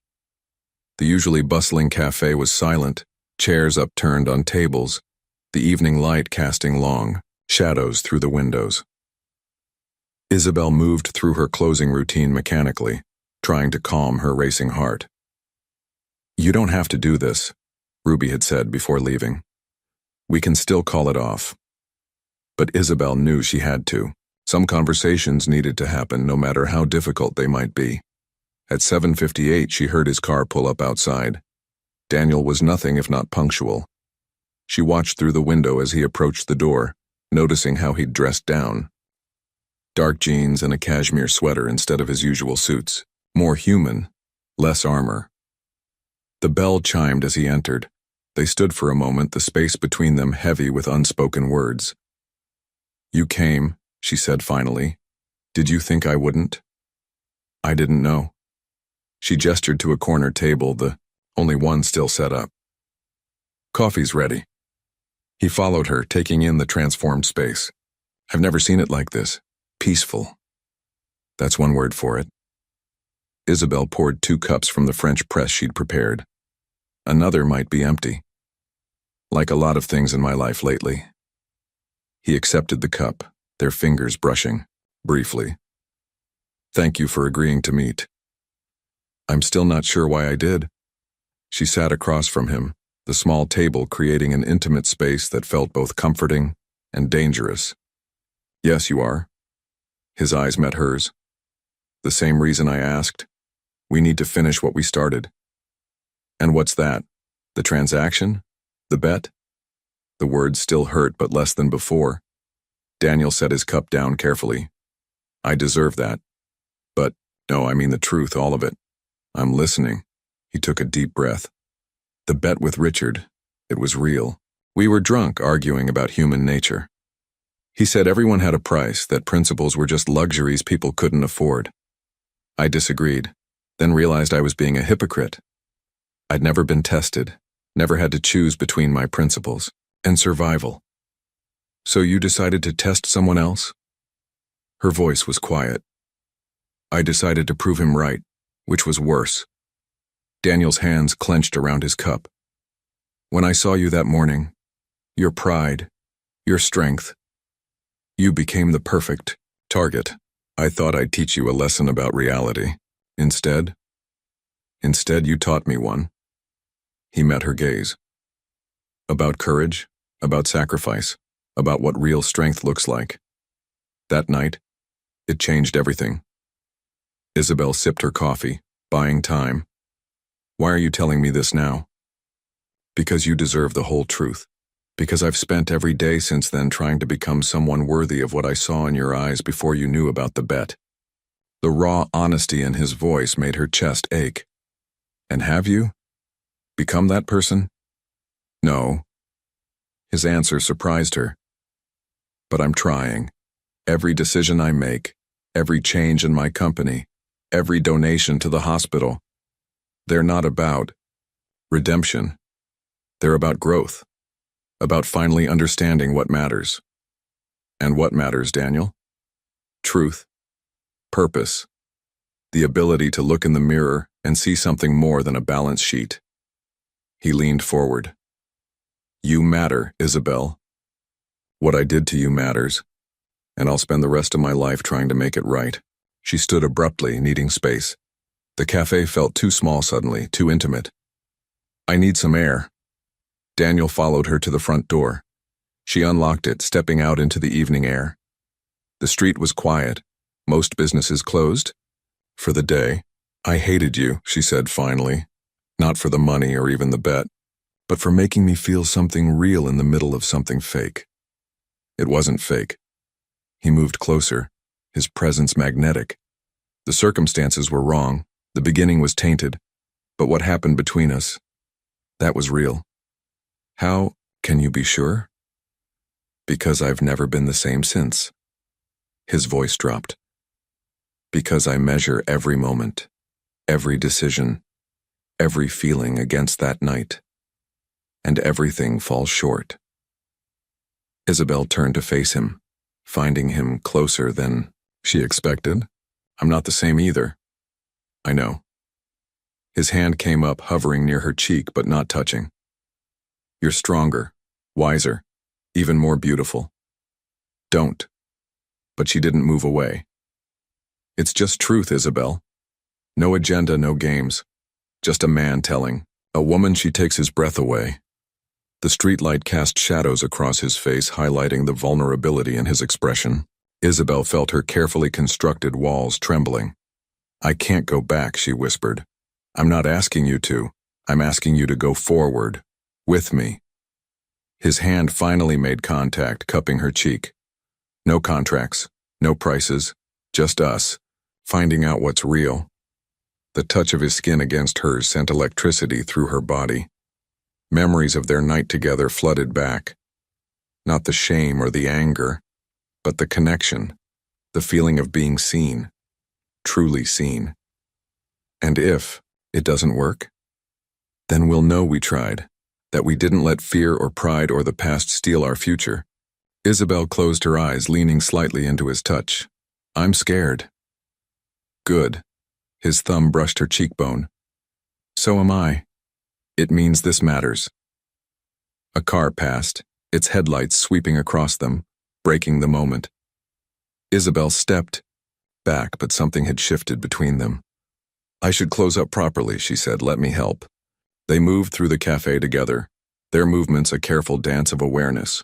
The usually bustling cafe was silent, chairs upturned on tables, the evening light casting long shadows through the windows. Isabel moved through her closing routine mechanically, trying to calm her racing heart. "You don't have to do this," Ruby had said before leaving. "We can still call it off." But Isabel knew she had to. Some conversations needed to happen no matter how difficult they might be. At 7:58, she heard his car pull up outside. Daniel was nothing if not punctual. She watched through the window as he approached the door, noticing how he'd dressed down. Dark jeans and a cashmere sweater instead of his usual suits. More human, less armor. The bell chimed as he entered. They stood for a moment, the space between them heavy with unspoken words. "You came," she said finally. "Did you think I wouldn't?" "I didn't know." She gestured to a corner table, the only one still set up. "Coffee's ready." He followed her, taking in the transformed space. "I've never seen it like this. Peaceful." That's one word for it. Isabel poured 2 cups from the French press she'd prepared. Another might be empty. "Like a lot of things in my life lately." He accepted the cup, their fingers brushing, briefly. "Thank you for agreeing to meet." "I'm still not sure why I did." She sat across from him, the small table creating an intimate space that felt both comforting and dangerous. Yes, you are. His eyes met hers. The same reason I asked. We need to finish what we started. And what's that? The transaction? The bet? The words still hurt, but less than before. Daniel set his cup down carefully. I deserve that. But, no, I mean the truth, all of it. I'm listening. He took a deep breath. The bet with Richard, it was real. We were drunk, arguing about human nature. He said everyone had a price, that principles were just luxuries people couldn't afford. I disagreed, then realized I was being a hypocrite. I'd never been tested, never had to choose between my principles and survival. So you decided to test someone else? Her voice was quiet. I decided to prove him right, which was worse. Daniel's hands clenched around his cup. When I saw you that morning, your pride, your strength, you became the perfect target. I thought I'd teach you a lesson about reality. Instead, you taught me one. He met her gaze. About courage, about sacrifice, about what real strength looks like. That night, it changed everything. Isabel sipped her coffee, buying time. Why are you telling me this now? Because you deserve the whole truth. Because I've spent every day since then trying to become someone worthy of what I saw in your eyes before you knew about the bet. The raw honesty in his voice made her chest ache. And have you become that person? No. His answer surprised her. But I'm trying. Every decision I make, every change in my company, every donation to the hospital, they're not about redemption. They're about growth. About finally understanding what matters. And what matters, Daniel? Truth. Purpose. The ability to look in the mirror and see something more than a balance sheet. He leaned forward. You matter, Isabel. What I did to you matters, and I'll spend the rest of my life trying to make it right. She stood abruptly, needing space. The cafe felt too small suddenly, too intimate. I need some air. Daniel followed her to the front door. She unlocked it, stepping out into the evening air. The street was quiet. Most businesses closed. For the day. I hated you, she said finally. Not for the money or even the bet, but for making me feel something real in the middle of something fake. It wasn't fake. He moved closer, his presence magnetic. The circumstances were wrong. The beginning was tainted. But what happened between us, that was real. How can you be sure? Because I've never been the same since. His voice dropped. Because I measure every moment, every decision, every feeling against that night, and everything falls short. Isabel turned to face him, finding him closer than she expected. I'm not the same either. I know. His hand came up, hovering near her cheek but not touching. You're stronger, wiser, even more beautiful. Don't. But she didn't move away. It's just truth, Isabel. No agenda, no games. Just a man telling. A woman, she takes his breath away. The streetlight cast shadows across his face, highlighting the vulnerability in his expression. Isabel felt her carefully constructed walls trembling. I can't go back, she whispered. I'm not asking you to. I'm asking you to go forward. With me. His hand finally made contact, cupping her cheek. No contracts, no prices, just us, finding out what's real. The touch of his skin against hers sent electricity through her body. Memories of their night together flooded back. Not the shame or the anger, but the connection, the feeling of being seen, truly seen. And if it doesn't work, then we'll know we tried. That we didn't let fear or pride or the past steal our future. Isabel closed her eyes, leaning slightly into his touch. I'm scared. Good. His thumb brushed her cheekbone. So am I. It means this matters. A car passed, its headlights sweeping across them, breaking the moment. Isabel stepped back, but something had shifted between them. I should close up properly, she said. Let me help. They moved through the cafe together, their movements a careful dance of awareness.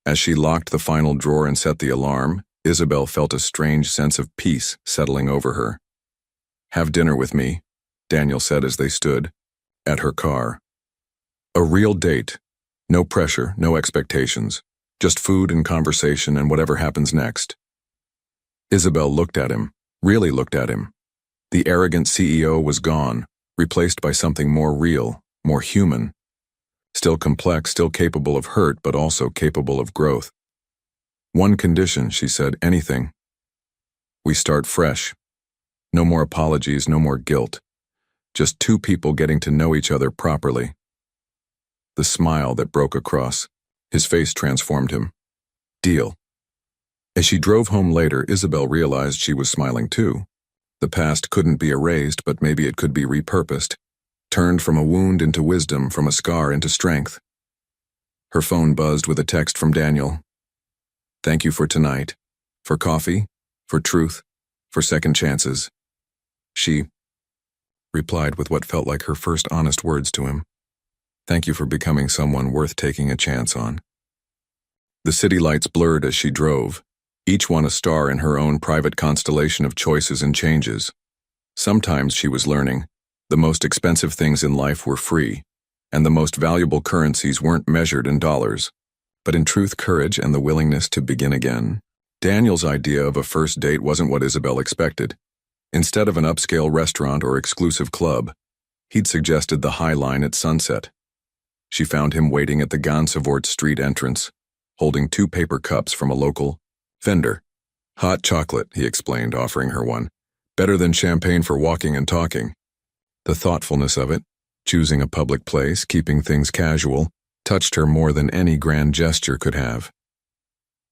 As she locked the final drawer and set the alarm, Isabel felt a strange sense of peace settling over her. "Have dinner with me," Daniel said as they stood at her car. A real date. No pressure, no expectations. Just food and conversation and whatever happens next. Isabel looked at him, really looked at him. The arrogant CEO was gone, replaced by something more real, more human. Still complex, still capable of hurt, but also capable of growth. "One condition," she said, "anything. We start fresh. No more apologies, no more guilt. Just two people getting to know each other properly." The smile that broke across his face transformed him. "Deal." As she drove home later, Isabel realized she was smiling too. The past couldn't be erased, but maybe it could be repurposed, turned from a wound into wisdom, from a scar into strength. Her phone buzzed with a text from Daniel. "Thank you for tonight. For coffee, for truth, for second chances." She replied with what felt like her first honest words to him. "Thank you for becoming someone worth taking a chance on." The city lights blurred as she drove, each one a star in her own private constellation of choices and changes. Sometimes, she was learning, the most expensive things in life were free, and the most valuable currencies weren't measured in dollars, but in truth, courage, and the willingness to begin again. Daniel's idea of a first date wasn't what Isabel expected. Instead of an upscale restaurant or exclusive club, he'd suggested the High Line at sunset. She found him waiting at the Gansevoort Street entrance, holding 2 paper cups from a local vendor. "Hot chocolate," he explained, offering her one. "Better than champagne for walking and talking." The thoughtfulness of it, choosing a public place, keeping things casual, touched her more than any grand gesture could have.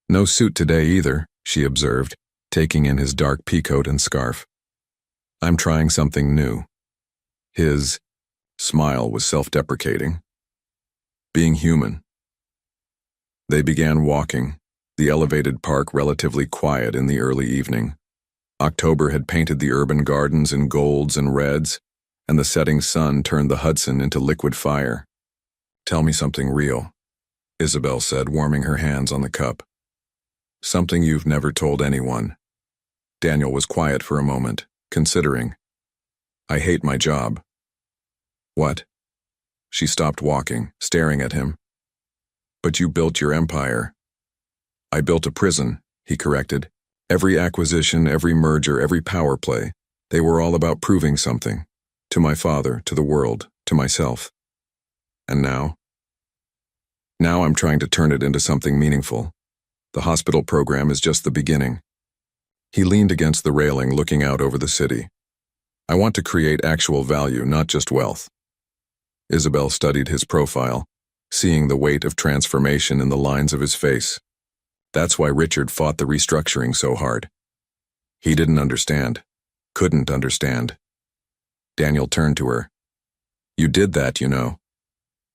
"No suit today either," she observed, taking in his dark peacoat and scarf. "I'm trying something new." His smile was self-deprecating. Being human. They began walking, the elevated park relatively quiet in the early evening. October had painted the urban gardens in golds and reds, and the setting sun turned the Hudson into liquid fire. "Tell me something real," Isabel said, warming her hands on the cup. "Something you've never told anyone." Daniel was quiet for a moment, considering. "I hate my job." "What?" She stopped walking, staring at him. "But you built your empire." "I built a prison," he corrected. "Every acquisition, every merger, every power play, they were all about proving something. To my father, to the world, to myself. And now? Now I'm trying to turn it into something meaningful. The hospital program is just the beginning." He leaned against the railing, looking out over the city. "I want to create actual value, not just wealth." Isabel studied his profile, seeing the weight of transformation in the lines of his face. That's why Richard fought the restructuring so hard. He didn't understand. Couldn't understand. Daniel turned to her. "You did that, you know.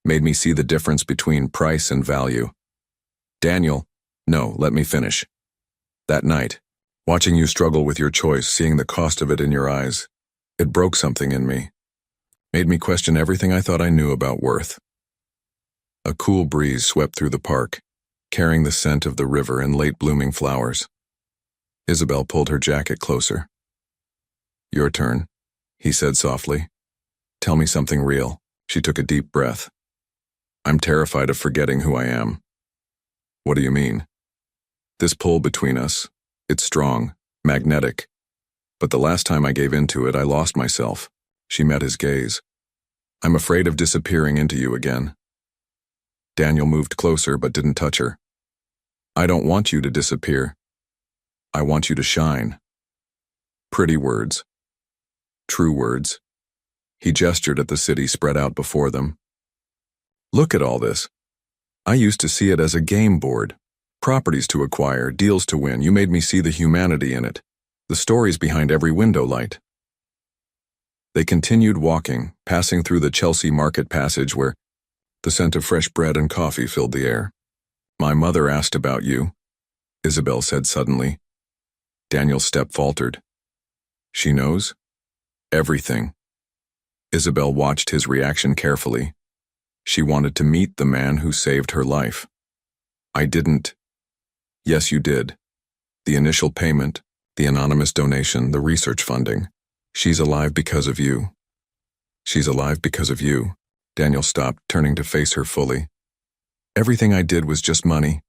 Made me see the difference between price and value." "Daniel, no, let me finish. That night, watching you struggle with your choice, seeing the cost of it in your eyes, it broke something in me. Made me question everything I thought I knew about worth." A cool breeze swept through the park, carrying the scent of the river and late-blooming flowers. Isabel pulled her jacket closer. "Your turn," he said softly. "Tell me something real." She took a deep breath. "I'm terrified of forgetting who I am." "What do you mean?" "This pull between us, it's strong, magnetic. But the last time I gave into it, I lost myself." She met his gaze. "I'm afraid of disappearing into you again." Daniel moved closer but didn't touch her. "I don't want you to disappear. I want you to shine." Pretty words. True words. He gestured at the city spread out before them. "Look at all this. I used to see it as a game board. Properties to acquire, deals to win. You made me see the humanity in it. The stories behind every window light." They continued walking, passing through the Chelsea Market passage where the scent of fresh bread and coffee filled the air. "My mother asked about you," Isabel said suddenly. Daniel's step faltered. "She knows?" "Everything." Isabel watched his reaction carefully. She wanted to meet the man who saved her life. I didn't. Yes, you did. The initial payment, the anonymous donation, the research funding. She's alive because of you. She's alive because of you. Daniel stopped, turning to face her fully. Everything I did was just money.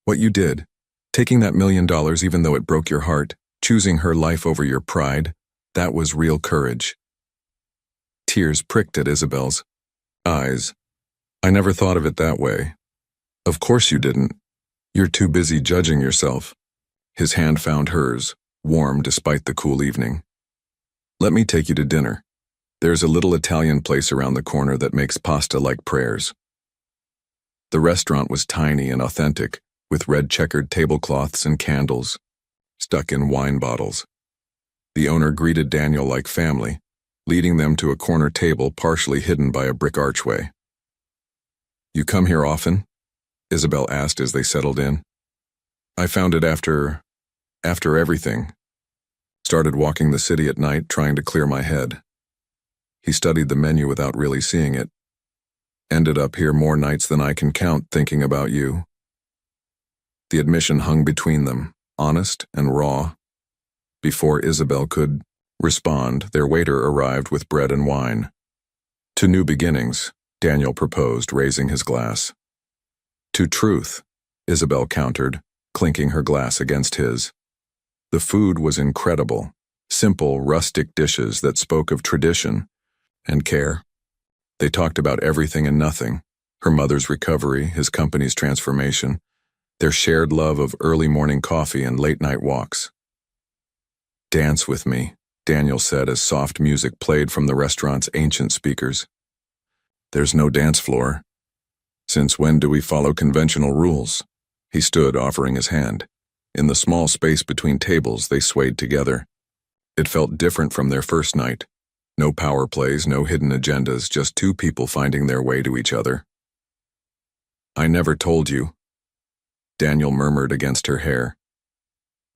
What you did, taking that $1 million even though it broke your heart, choosing her life over your pride, that was real courage. Tears pricked at Isabel's eyes. I never thought of it that way. Of course you didn't. You're too busy judging yourself. His hand found hers, warm despite the cool evening. Let me take you to dinner. There's a little Italian place around the corner that makes pasta like prayers. The restaurant was tiny and authentic, with red checkered tablecloths and candles, stuck in wine bottles. The owner greeted Daniel like family, leading them to a corner table partially hidden by a brick archway. You come here often? Isabel asked as they settled in. I found it after everything. Started walking the city at night, trying to clear my head. He studied the menu without really seeing it. Ended up here more nights than I can count thinking about you. The admission hung between them, honest and raw. Before Isabel could respond, their waiter arrived with bread and wine. To new beginnings, Daniel proposed, raising his glass. To truth, Isabel countered, clinking her glass against his. The food was incredible, simple, rustic dishes that spoke of tradition and care. They talked about everything and nothing, her mother's recovery, his company's transformation, their shared love of early morning coffee and late-night walks. Dance with me, Daniel said as soft music played from the restaurant's ancient speakers. There's no dance floor. Since when do we follow conventional rules? He stood, offering his hand. In the small space between tables, they swayed together. It felt different from their first night. No power plays, no hidden agendas, just two people finding their way to each other. I never told you, Daniel murmured against her hair.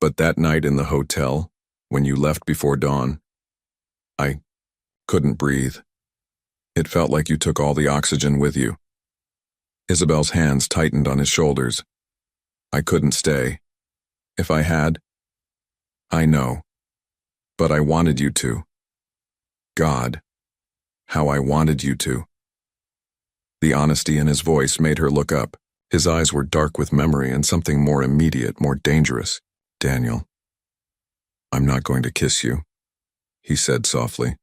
But that night in the hotel, when you left before dawn, I couldn't breathe. It felt like you took all the oxygen with you. Isabel's hands tightened on his shoulders. I couldn't stay. If I had, I know. But I wanted you to. God, how I wanted you to. The honesty in his voice made her look up. His eyes were dark with memory and something more immediate, more dangerous. Daniel, I'm not going to kiss you, he said softly.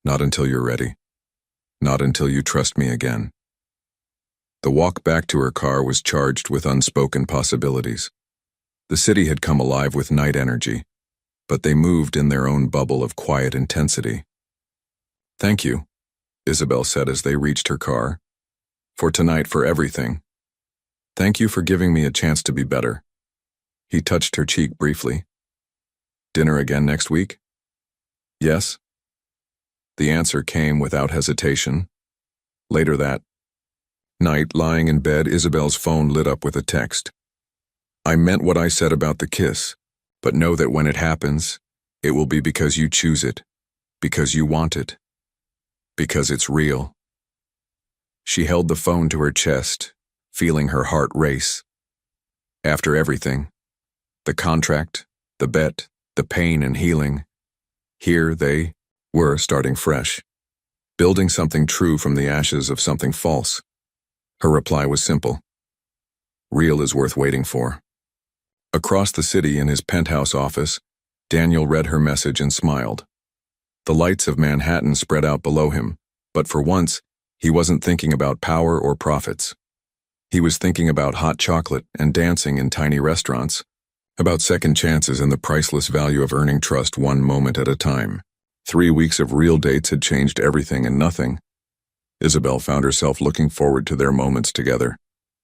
Not until you're ready. Not until you trust me again. The walk back to her car was charged with unspoken possibilities. The city had come alive with night energy, but they moved in their own bubble of quiet intensity. Thank you, Isabel said as they reached her car. For tonight, for everything. Thank you for giving me a chance to be better. He touched her cheek briefly. Dinner again next week? Yes. The answer came without hesitation. Later that night, lying in bed, Isabel's phone lit up with a text. I meant what I said about the kiss, but know that when it happens, it will be because you choose it, because you want it, because it's real. She held the phone to her chest, feeling her heart race. After everything, the contract, the bet, the pain and healing, here they were starting fresh, building something true from the ashes of something false. Her reply was simple. Real is worth waiting for. Across the city in his penthouse office, Daniel read her message and smiled. The lights of Manhattan spread out below him, but for once, he wasn't thinking about power or profits. He was thinking about hot chocolate and dancing in tiny restaurants, about second chances and the priceless value of earning trust one moment at a time. 3 weeks of real dates had changed everything and nothing. Isabel found herself looking forward to their moments together.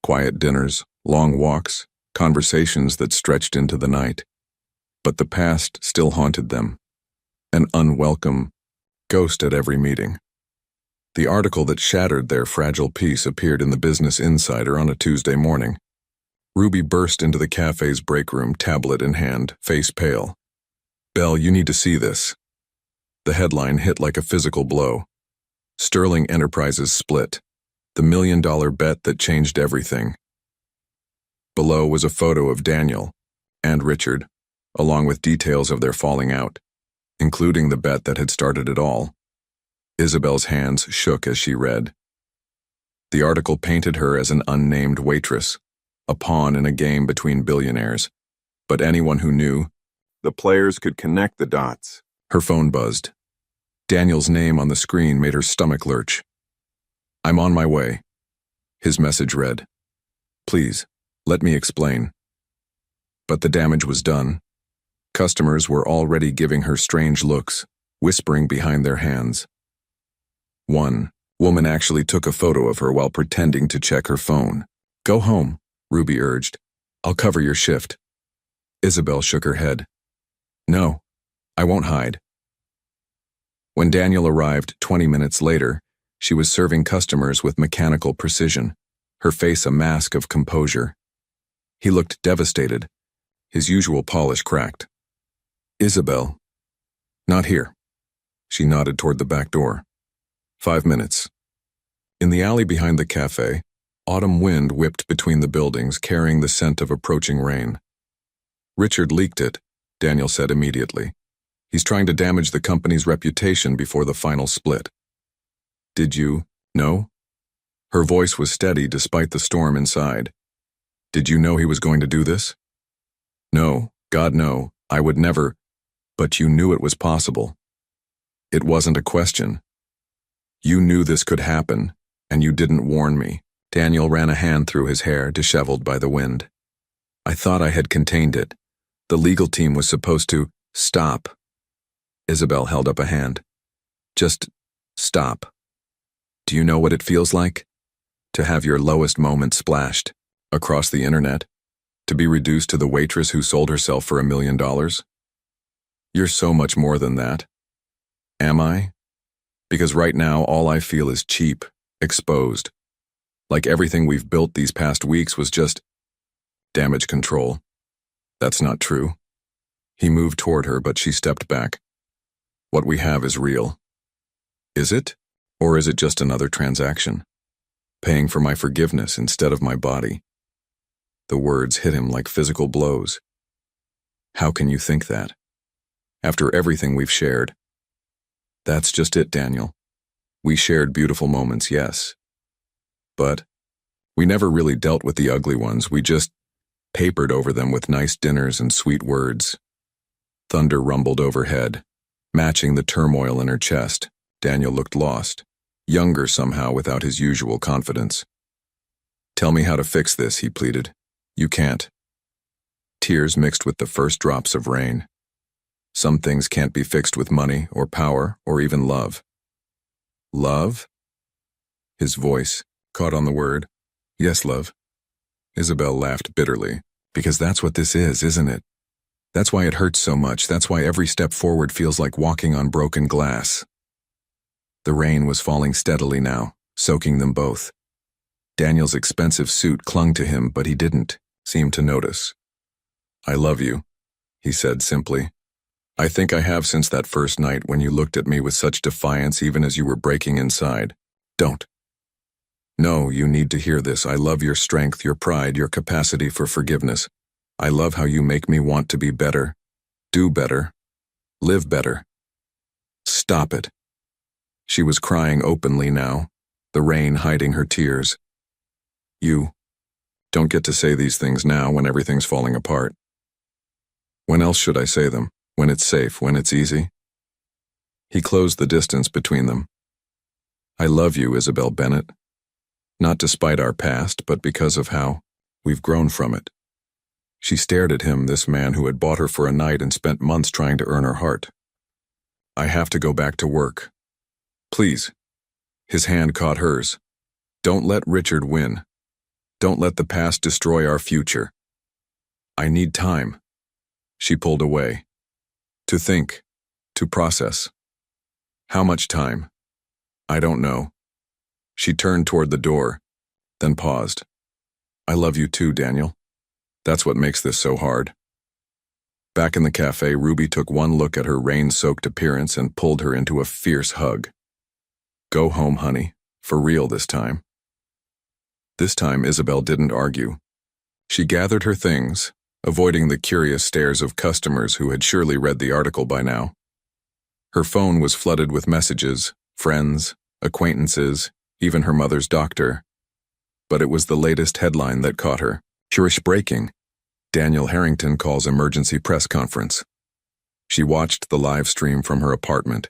Quiet dinners, long walks, conversations that stretched into the night. But the past still haunted them, an unwelcome ghost at every meeting. The article that shattered their fragile peace appeared in the Business Insider on a Tuesday morning. Ruby burst into the cafe's break room, tablet in hand, face pale. Belle, you need to see this. The headline hit like a physical blow. Sterling Enterprises split. The $1 million bet that changed everything. Below was a photo of Daniel and Richard, along with details of their falling out, including the bet that had started it all. Isabel's hands shook as she read. The article painted her as an unnamed waitress, a pawn in a game between billionaires. But anyone who knew, the players could connect the dots. Her phone buzzed. Daniel's name on the screen made her stomach lurch. "I'm on my way." His message read, "Please, let me explain." But the damage was done. Customers were already giving her strange looks, whispering behind their hands. One woman actually took a photo of her while pretending to check her phone. "Go home," Ruby urged. "I'll cover your shift." Isabel shook her head. "No, I won't hide." When Daniel arrived 20 minutes later, she was serving customers with mechanical precision, her face a mask of composure. He looked devastated, his usual polish cracked. "Isabel." "Not here." She nodded toward the back door. 5 minutes. In the alley behind the cafe, autumn wind whipped between the buildings, carrying the scent of approaching rain. "Richard leaked it," Daniel said immediately. "He's trying to damage the company's reputation before the final split." "Did you know?" Her voice was steady despite the storm inside. "Did you know he was going to do this?" "No, God no, I would never." "But you knew it was possible." "It wasn't a question. You knew this could happen, and you didn't warn me." Daniel ran a hand through his hair, disheveled by the wind. "I thought I had contained it. The legal team was supposed to stop." Isabel held up a hand. "Just stop. Do you know what it feels like? To have your lowest moment splashed across the internet? To be reduced to the waitress who sold herself for $1 million? You're so much more than that." "Am I? Because right now all I feel is cheap, exposed. Like everything we've built these past weeks was just damage control." "That's not true." He moved toward her, but she stepped back. "What we have is real." "Is it? Or is it just another transaction? Paying for my forgiveness instead of my body?" The words hit him like physical blows. "How can you think that? After everything we've shared?" "That's just it, Daniel. We shared beautiful moments, yes. But we never really dealt with the ugly ones. We just papered over them with nice dinners and sweet words." Thunder rumbled overhead, matching the turmoil in her chest. Daniel looked lost, younger somehow without his usual confidence. "Tell me how to fix this," he pleaded. "You can't." Tears mixed with the first drops of rain. Some things can't be fixed with money or power or even love. "Love?" His voice caught on the word. "Yes, love." Isabel laughed bitterly. "Because that's what this is, isn't it? That's why it hurts so much. That's why every step forward feels like walking on broken glass." The rain was falling steadily now, soaking them both. Daniel's expensive suit clung to him, but he didn't seem to notice. "I love you," he said simply. "I think I have since that first night when you looked at me with such defiance even as you were breaking inside. Don't. No, you need to hear this. I love your strength, your pride, your capacity for forgiveness. I love how you make me want to be better, do better, live better." "Stop it." She was crying openly now, the rain hiding her tears. "You don't get to say these things now when everything's falling apart. When else should I say them? When it's safe, when it's easy?" He closed the distance between them. "I love you, Isabel Bennett. Not despite our past, but because of how we've grown from it." She stared at him, this man who had bought her for a night and spent months trying to earn her heart. "I have to go back to work. Please." His hand caught hers. "Don't let Richard win. Don't let the past destroy our future. I need time." She pulled away. "To think, to process." "How much time?" "I don't know." She turned toward the door, then paused. "I love you too, Daniel. That's what makes this so hard." Back in the cafe, Ruby took one look at her rain-soaked appearance and pulled her into a fierce hug. "Go home, honey. For real this time." This time, Isabel didn't argue. She gathered her things, avoiding the curious stares of customers who had surely read the article by now. Her phone was flooded with messages, friends, acquaintances, even her mother's doctor. But it was the latest headline that caught her. Curious breaking. Daniel Harrington calls emergency press conference. She watched the live stream from her apartment,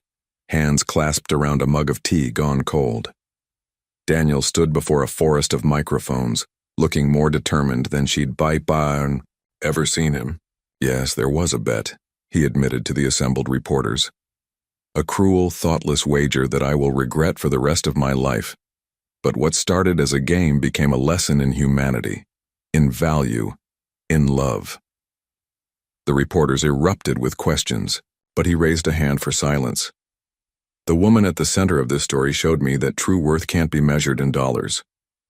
hands clasped around a mug of tea gone cold. Daniel stood before a forest of microphones, looking more determined than she'd ever seen him. Yes, there was a bet, he admitted to the assembled reporters. A cruel, thoughtless wager that I will regret for the rest of my life. But what started as a game became a lesson in humanity, in value, in love. The reporters erupted with questions, but he raised a hand for silence. The woman at the center of this story showed me that true worth can't be measured in dollars.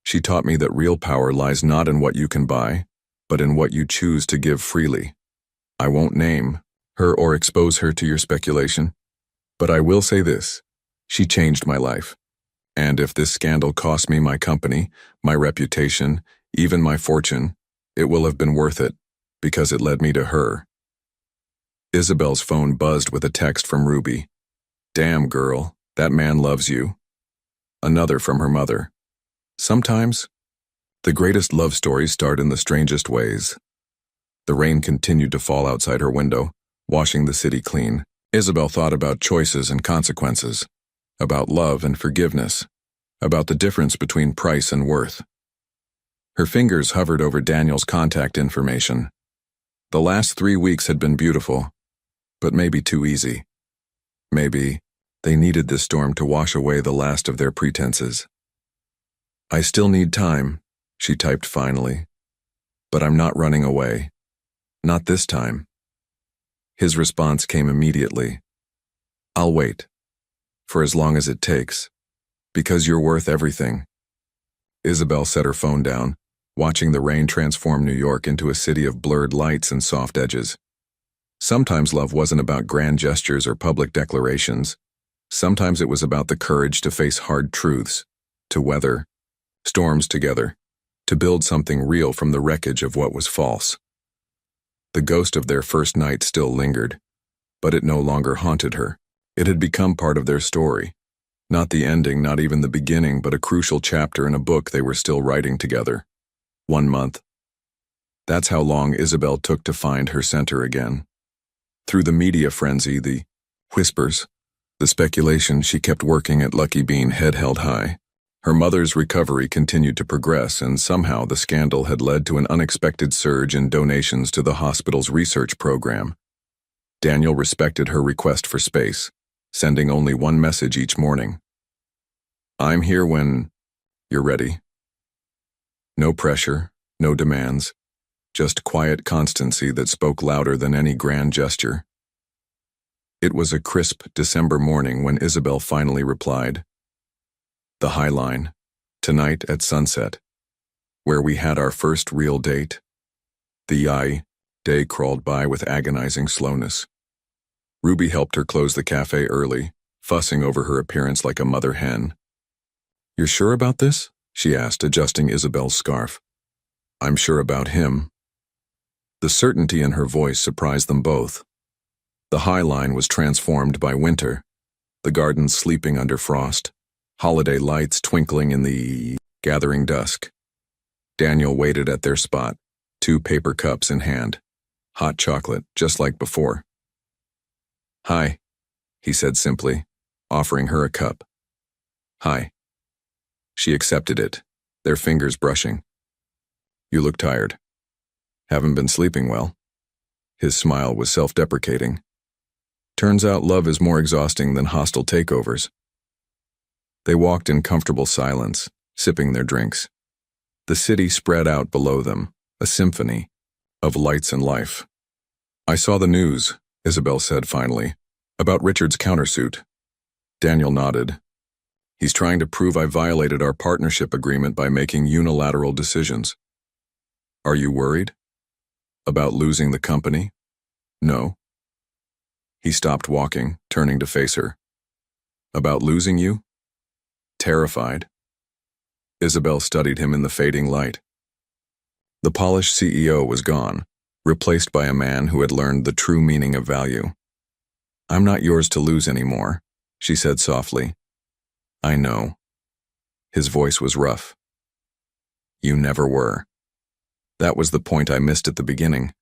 She taught me that real power lies not in what you can buy, but in what you choose to give freely. I won't name her or expose her to your speculation, but I will say this: she changed my life. And if this scandal cost me my company, my reputation, even my fortune, it will have been worth it, because it led me to her. Isabel's phone buzzed with a text from Ruby. Damn, girl, that man loves you. Another from her mother. Sometimes, the greatest love stories start in the strangest ways. The rain continued to fall outside her window, washing the city clean. Isabel thought about choices and consequences, about love and forgiveness, about the difference between price and worth. Her fingers hovered over Daniel's contact information. The last 3 weeks had been beautiful, but maybe too easy. Maybe they needed this storm to wash away the last of their pretenses. I still need time, she typed finally, but I'm not running away. Not this time. His response came immediately. I'll wait, for as long as it takes, because you're worth everything. Isabel set her phone down, watching the rain transform New York into a city of blurred lights and soft edges. Sometimes love wasn't about grand gestures or public declarations. Sometimes it was about the courage to face hard truths, to weather storms together, to build something real from the wreckage of what was false. The ghost of their first night still lingered, but it no longer haunted her. It had become part of their story. Not the ending, not even the beginning, but a crucial chapter in a book they were still writing together. 1 month. That's how long Isabel took to find her center again. Through the media frenzy, the whispers, the speculation, she kept working at Lucky Bean, head held high. Her mother's recovery continued to progress, and somehow the scandal had led to an unexpected surge in donations to the hospital's research program. Daniel respected her request for space, sending only one message each morning. I'm here when you're ready. No pressure, no demands, just quiet constancy that spoke louder than any grand gesture. It was a crisp December morning when Isabel finally replied. The High Line, tonight at sunset, where we had our first real date. The day crawled by with agonizing slowness. Ruby helped her close the cafe early, fussing over her appearance like a mother hen. You're sure about this? She asked, adjusting Isabel's scarf. I'm sure about him. The certainty in her voice surprised them both. The High Line was transformed by winter, the gardens sleeping under frost, holiday lights twinkling in the gathering dusk. Daniel waited at their spot, 2 paper cups in hand, hot chocolate, just like before. Hi, he said simply, offering her a cup. Hi. She accepted it, their fingers brushing. You look tired. Haven't been sleeping well. His smile was self-deprecating. Turns out love is more exhausting than hostile takeovers. They walked in comfortable silence, sipping their drinks. The city spread out below them, a symphony of lights and life. I saw the news, Isabel said finally, about Richard's countersuit. Daniel nodded. He's trying to prove I violated our partnership agreement by making unilateral decisions. Are you worried? About losing the company? No. He stopped walking, turning to face her. About losing you? Terrified. Isabel studied him in the fading light. The polished CEO was gone, replaced by a man who had learned the true meaning of value. "I'm not yours to lose anymore," she said softly. "I know." His voice was rough. "You never were." That was the point I missed at the beginning.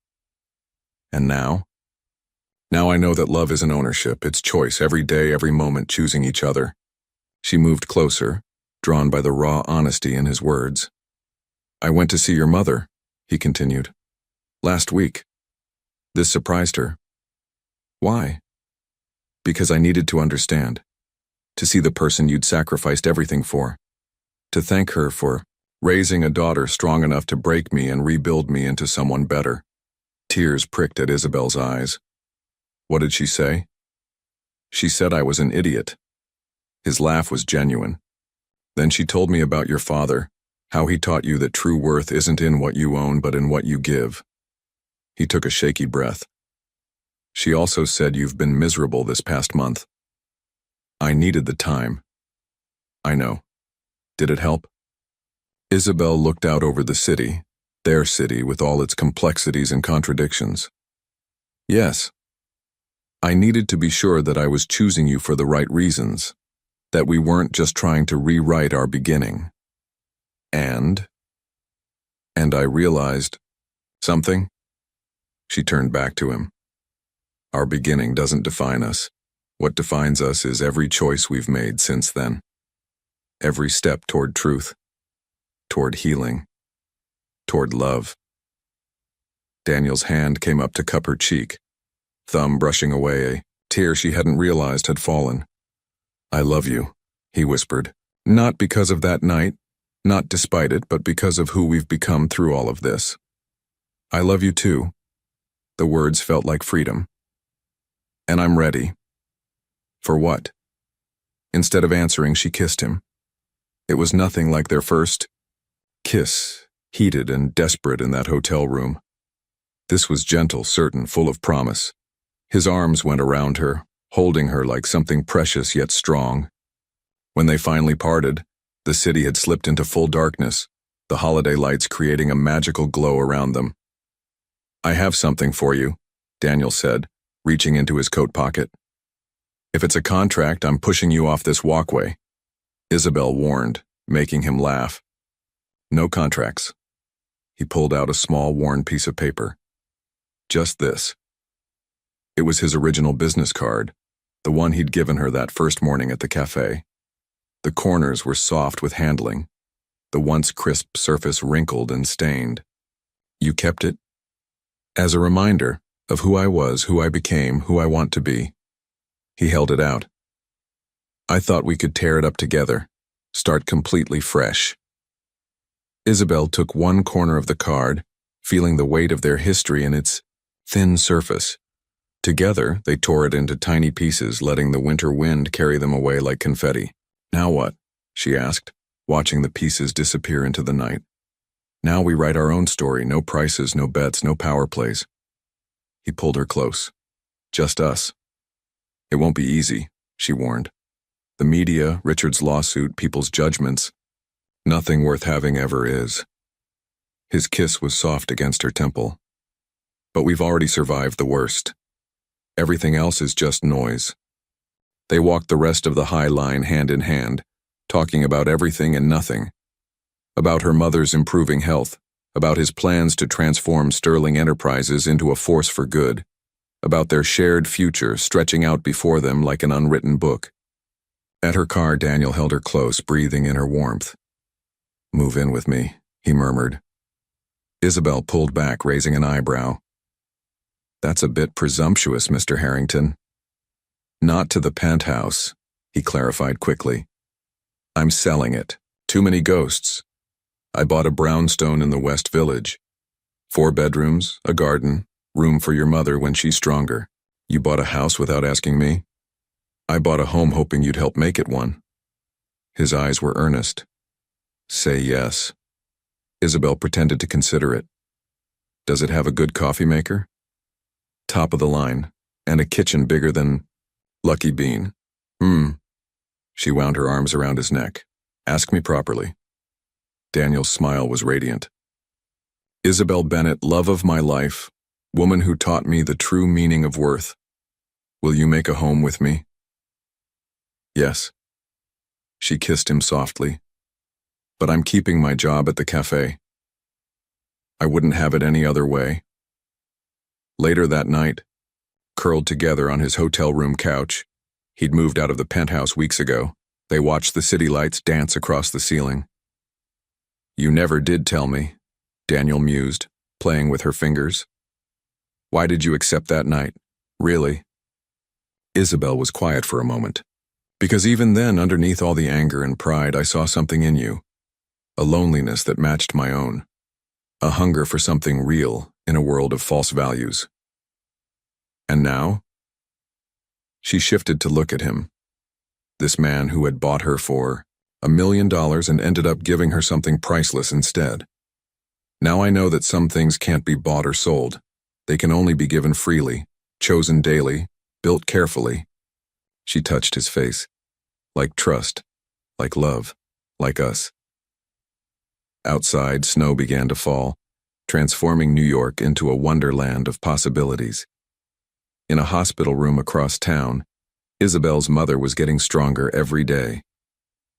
And now? Now I know that love isn't ownership, it's choice, every day, every moment, choosing each other. She moved closer, drawn by the raw honesty in his words. "I went to see your mother," he continued. "Last week." This surprised her. "Why?" "Because I needed to understand. To see the person you'd sacrificed everything for. To thank her for raising a daughter strong enough to break me and rebuild me into someone better." Tears pricked at Isabel's eyes. What did she say? "She said I was an idiot." His laugh was genuine. "Then she told me about your father, how he taught you that true worth isn't in what you own but in what you give." He took a shaky breath. "She also said you've been miserable this past month." "I needed the time." "I know. Did it help?" Isabel looked out over the city, their city with all its complexities and contradictions. "Yes. I needed to be sure that I was choosing you for the right reasons, that we weren't just trying to rewrite our beginning. And I realized something." She turned back to him. "Our beginning doesn't define us. What defines us is every choice we've made since then. Every step toward truth, toward healing, toward love." Daniel's hand came up to cup her cheek, thumb brushing away a tear she hadn't realized had fallen. "I love you," he whispered. "Not because of that night, not despite it, but because of who we've become through all of this. I love you too." The words felt like freedom. "And I'm ready." "For what?" Instead of answering, she kissed him. It was nothing like their first kiss, heated and desperate in that hotel room. This was gentle, certain, full of promise. His arms went around her, holding her like something precious yet strong. When they finally parted, the city had slipped into full darkness, the holiday lights creating a magical glow around them. "I have something for you," Daniel said, reaching into his coat pocket. "If it's a contract, I'm pushing you off this walkway," Isabel warned, making him laugh. "No contracts." He pulled out a small, worn piece of paper. "Just this." It was his original business card, the one he'd given her that first morning at the cafe. The corners were soft with handling, the once crisp surface wrinkled and stained. "You kept it?" "As a reminder of who I was, who I became, who I want to be." He held it out. "I thought we could tear it up together, start completely fresh." Isabel took one corner of the card, feeling the weight of their history in its thin surface. Together, they tore it into tiny pieces, letting the winter wind carry them away like confetti. "Now what?" she asked, watching the pieces disappear into the night. "Now we write our own story, no prices, no bets, no power plays." He pulled her close. "Just us." "It won't be easy," she warned. "The media, Richard's lawsuit, people's judgments. Nothing worth having ever is." His kiss was soft against her temple. "But we've already survived the worst. Everything else is just noise." They walked the rest of the High Line hand in hand, talking about everything and nothing. About her mother's improving health, about his plans to transform Sterling Enterprises into a force for good, about their shared future stretching out before them like an unwritten book. At her car, Daniel held her close, breathing in her warmth. "Move in with me," he murmured. Isabel pulled back, raising an eyebrow. "That's a bit presumptuous, Mr. Harrington." "Not to the penthouse," he clarified quickly. "I'm selling it. Too many ghosts. I bought a brownstone in the West Village. 4 bedrooms, a garden, room for your mother when she's stronger. You bought a house without asking me?" "I bought a home hoping you'd help make it one." His eyes were earnest. "Say yes." Isabel pretended to consider it. "Does it have a good coffee maker?" "Top of the line, and a kitchen bigger than Lucky Bean." She wound her arms around his neck. "Ask me properly." Daniel's smile was radiant. Isabel Bennett, love of my life, woman who taught me the true meaning of worth. Will you make a home with me? Yes. She kissed him softly. But I'm keeping my job at the cafe. I wouldn't have it any other way. Later that night, curled together on his hotel room couch, he'd moved out of the penthouse weeks ago, they watched the city lights dance across the ceiling. You never did tell me, Daniel mused, playing with her fingers. Why did you accept that night? Really? Isabel was quiet for a moment. Because even then, underneath all the anger and pride, I saw something in you. A loneliness that matched my own. A hunger for something real in a world of false values. And now? She shifted to look at him. This man who had bought her for $1 million and ended up giving her something priceless instead. Now I know that some things can't be bought or sold. They can only be given freely, chosen daily, built carefully. She touched his face. Like trust, like love, like us. Outside, snow began to fall, transforming New York into a wonderland of possibilities. In a hospital room across town, Isabel's mother was getting stronger every day.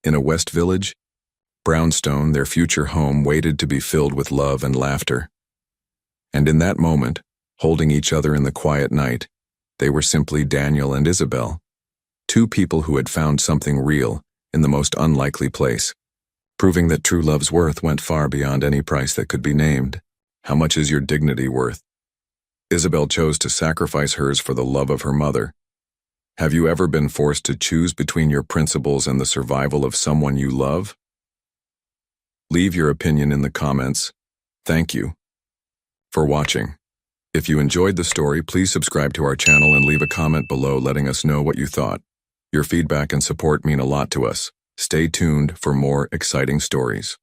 In a West Village, Brownstone, their future home, waited to be filled with love and laughter. And in that moment, holding each other in the quiet night, they were simply Daniel and Isabel, two people who had found something real in the most unlikely place, proving that true love's worth went far beyond any price that could be named. How much is your dignity worth? Isabel chose to sacrifice hers for the love of her mother. Have you ever been forced to choose between your principles and the survival of someone you love? Leave your opinion in the comments. Thank you for watching. If you enjoyed the story, please subscribe to our channel and leave a comment below letting us know what you thought. Your feedback and support mean a lot to us. Stay tuned for more exciting stories.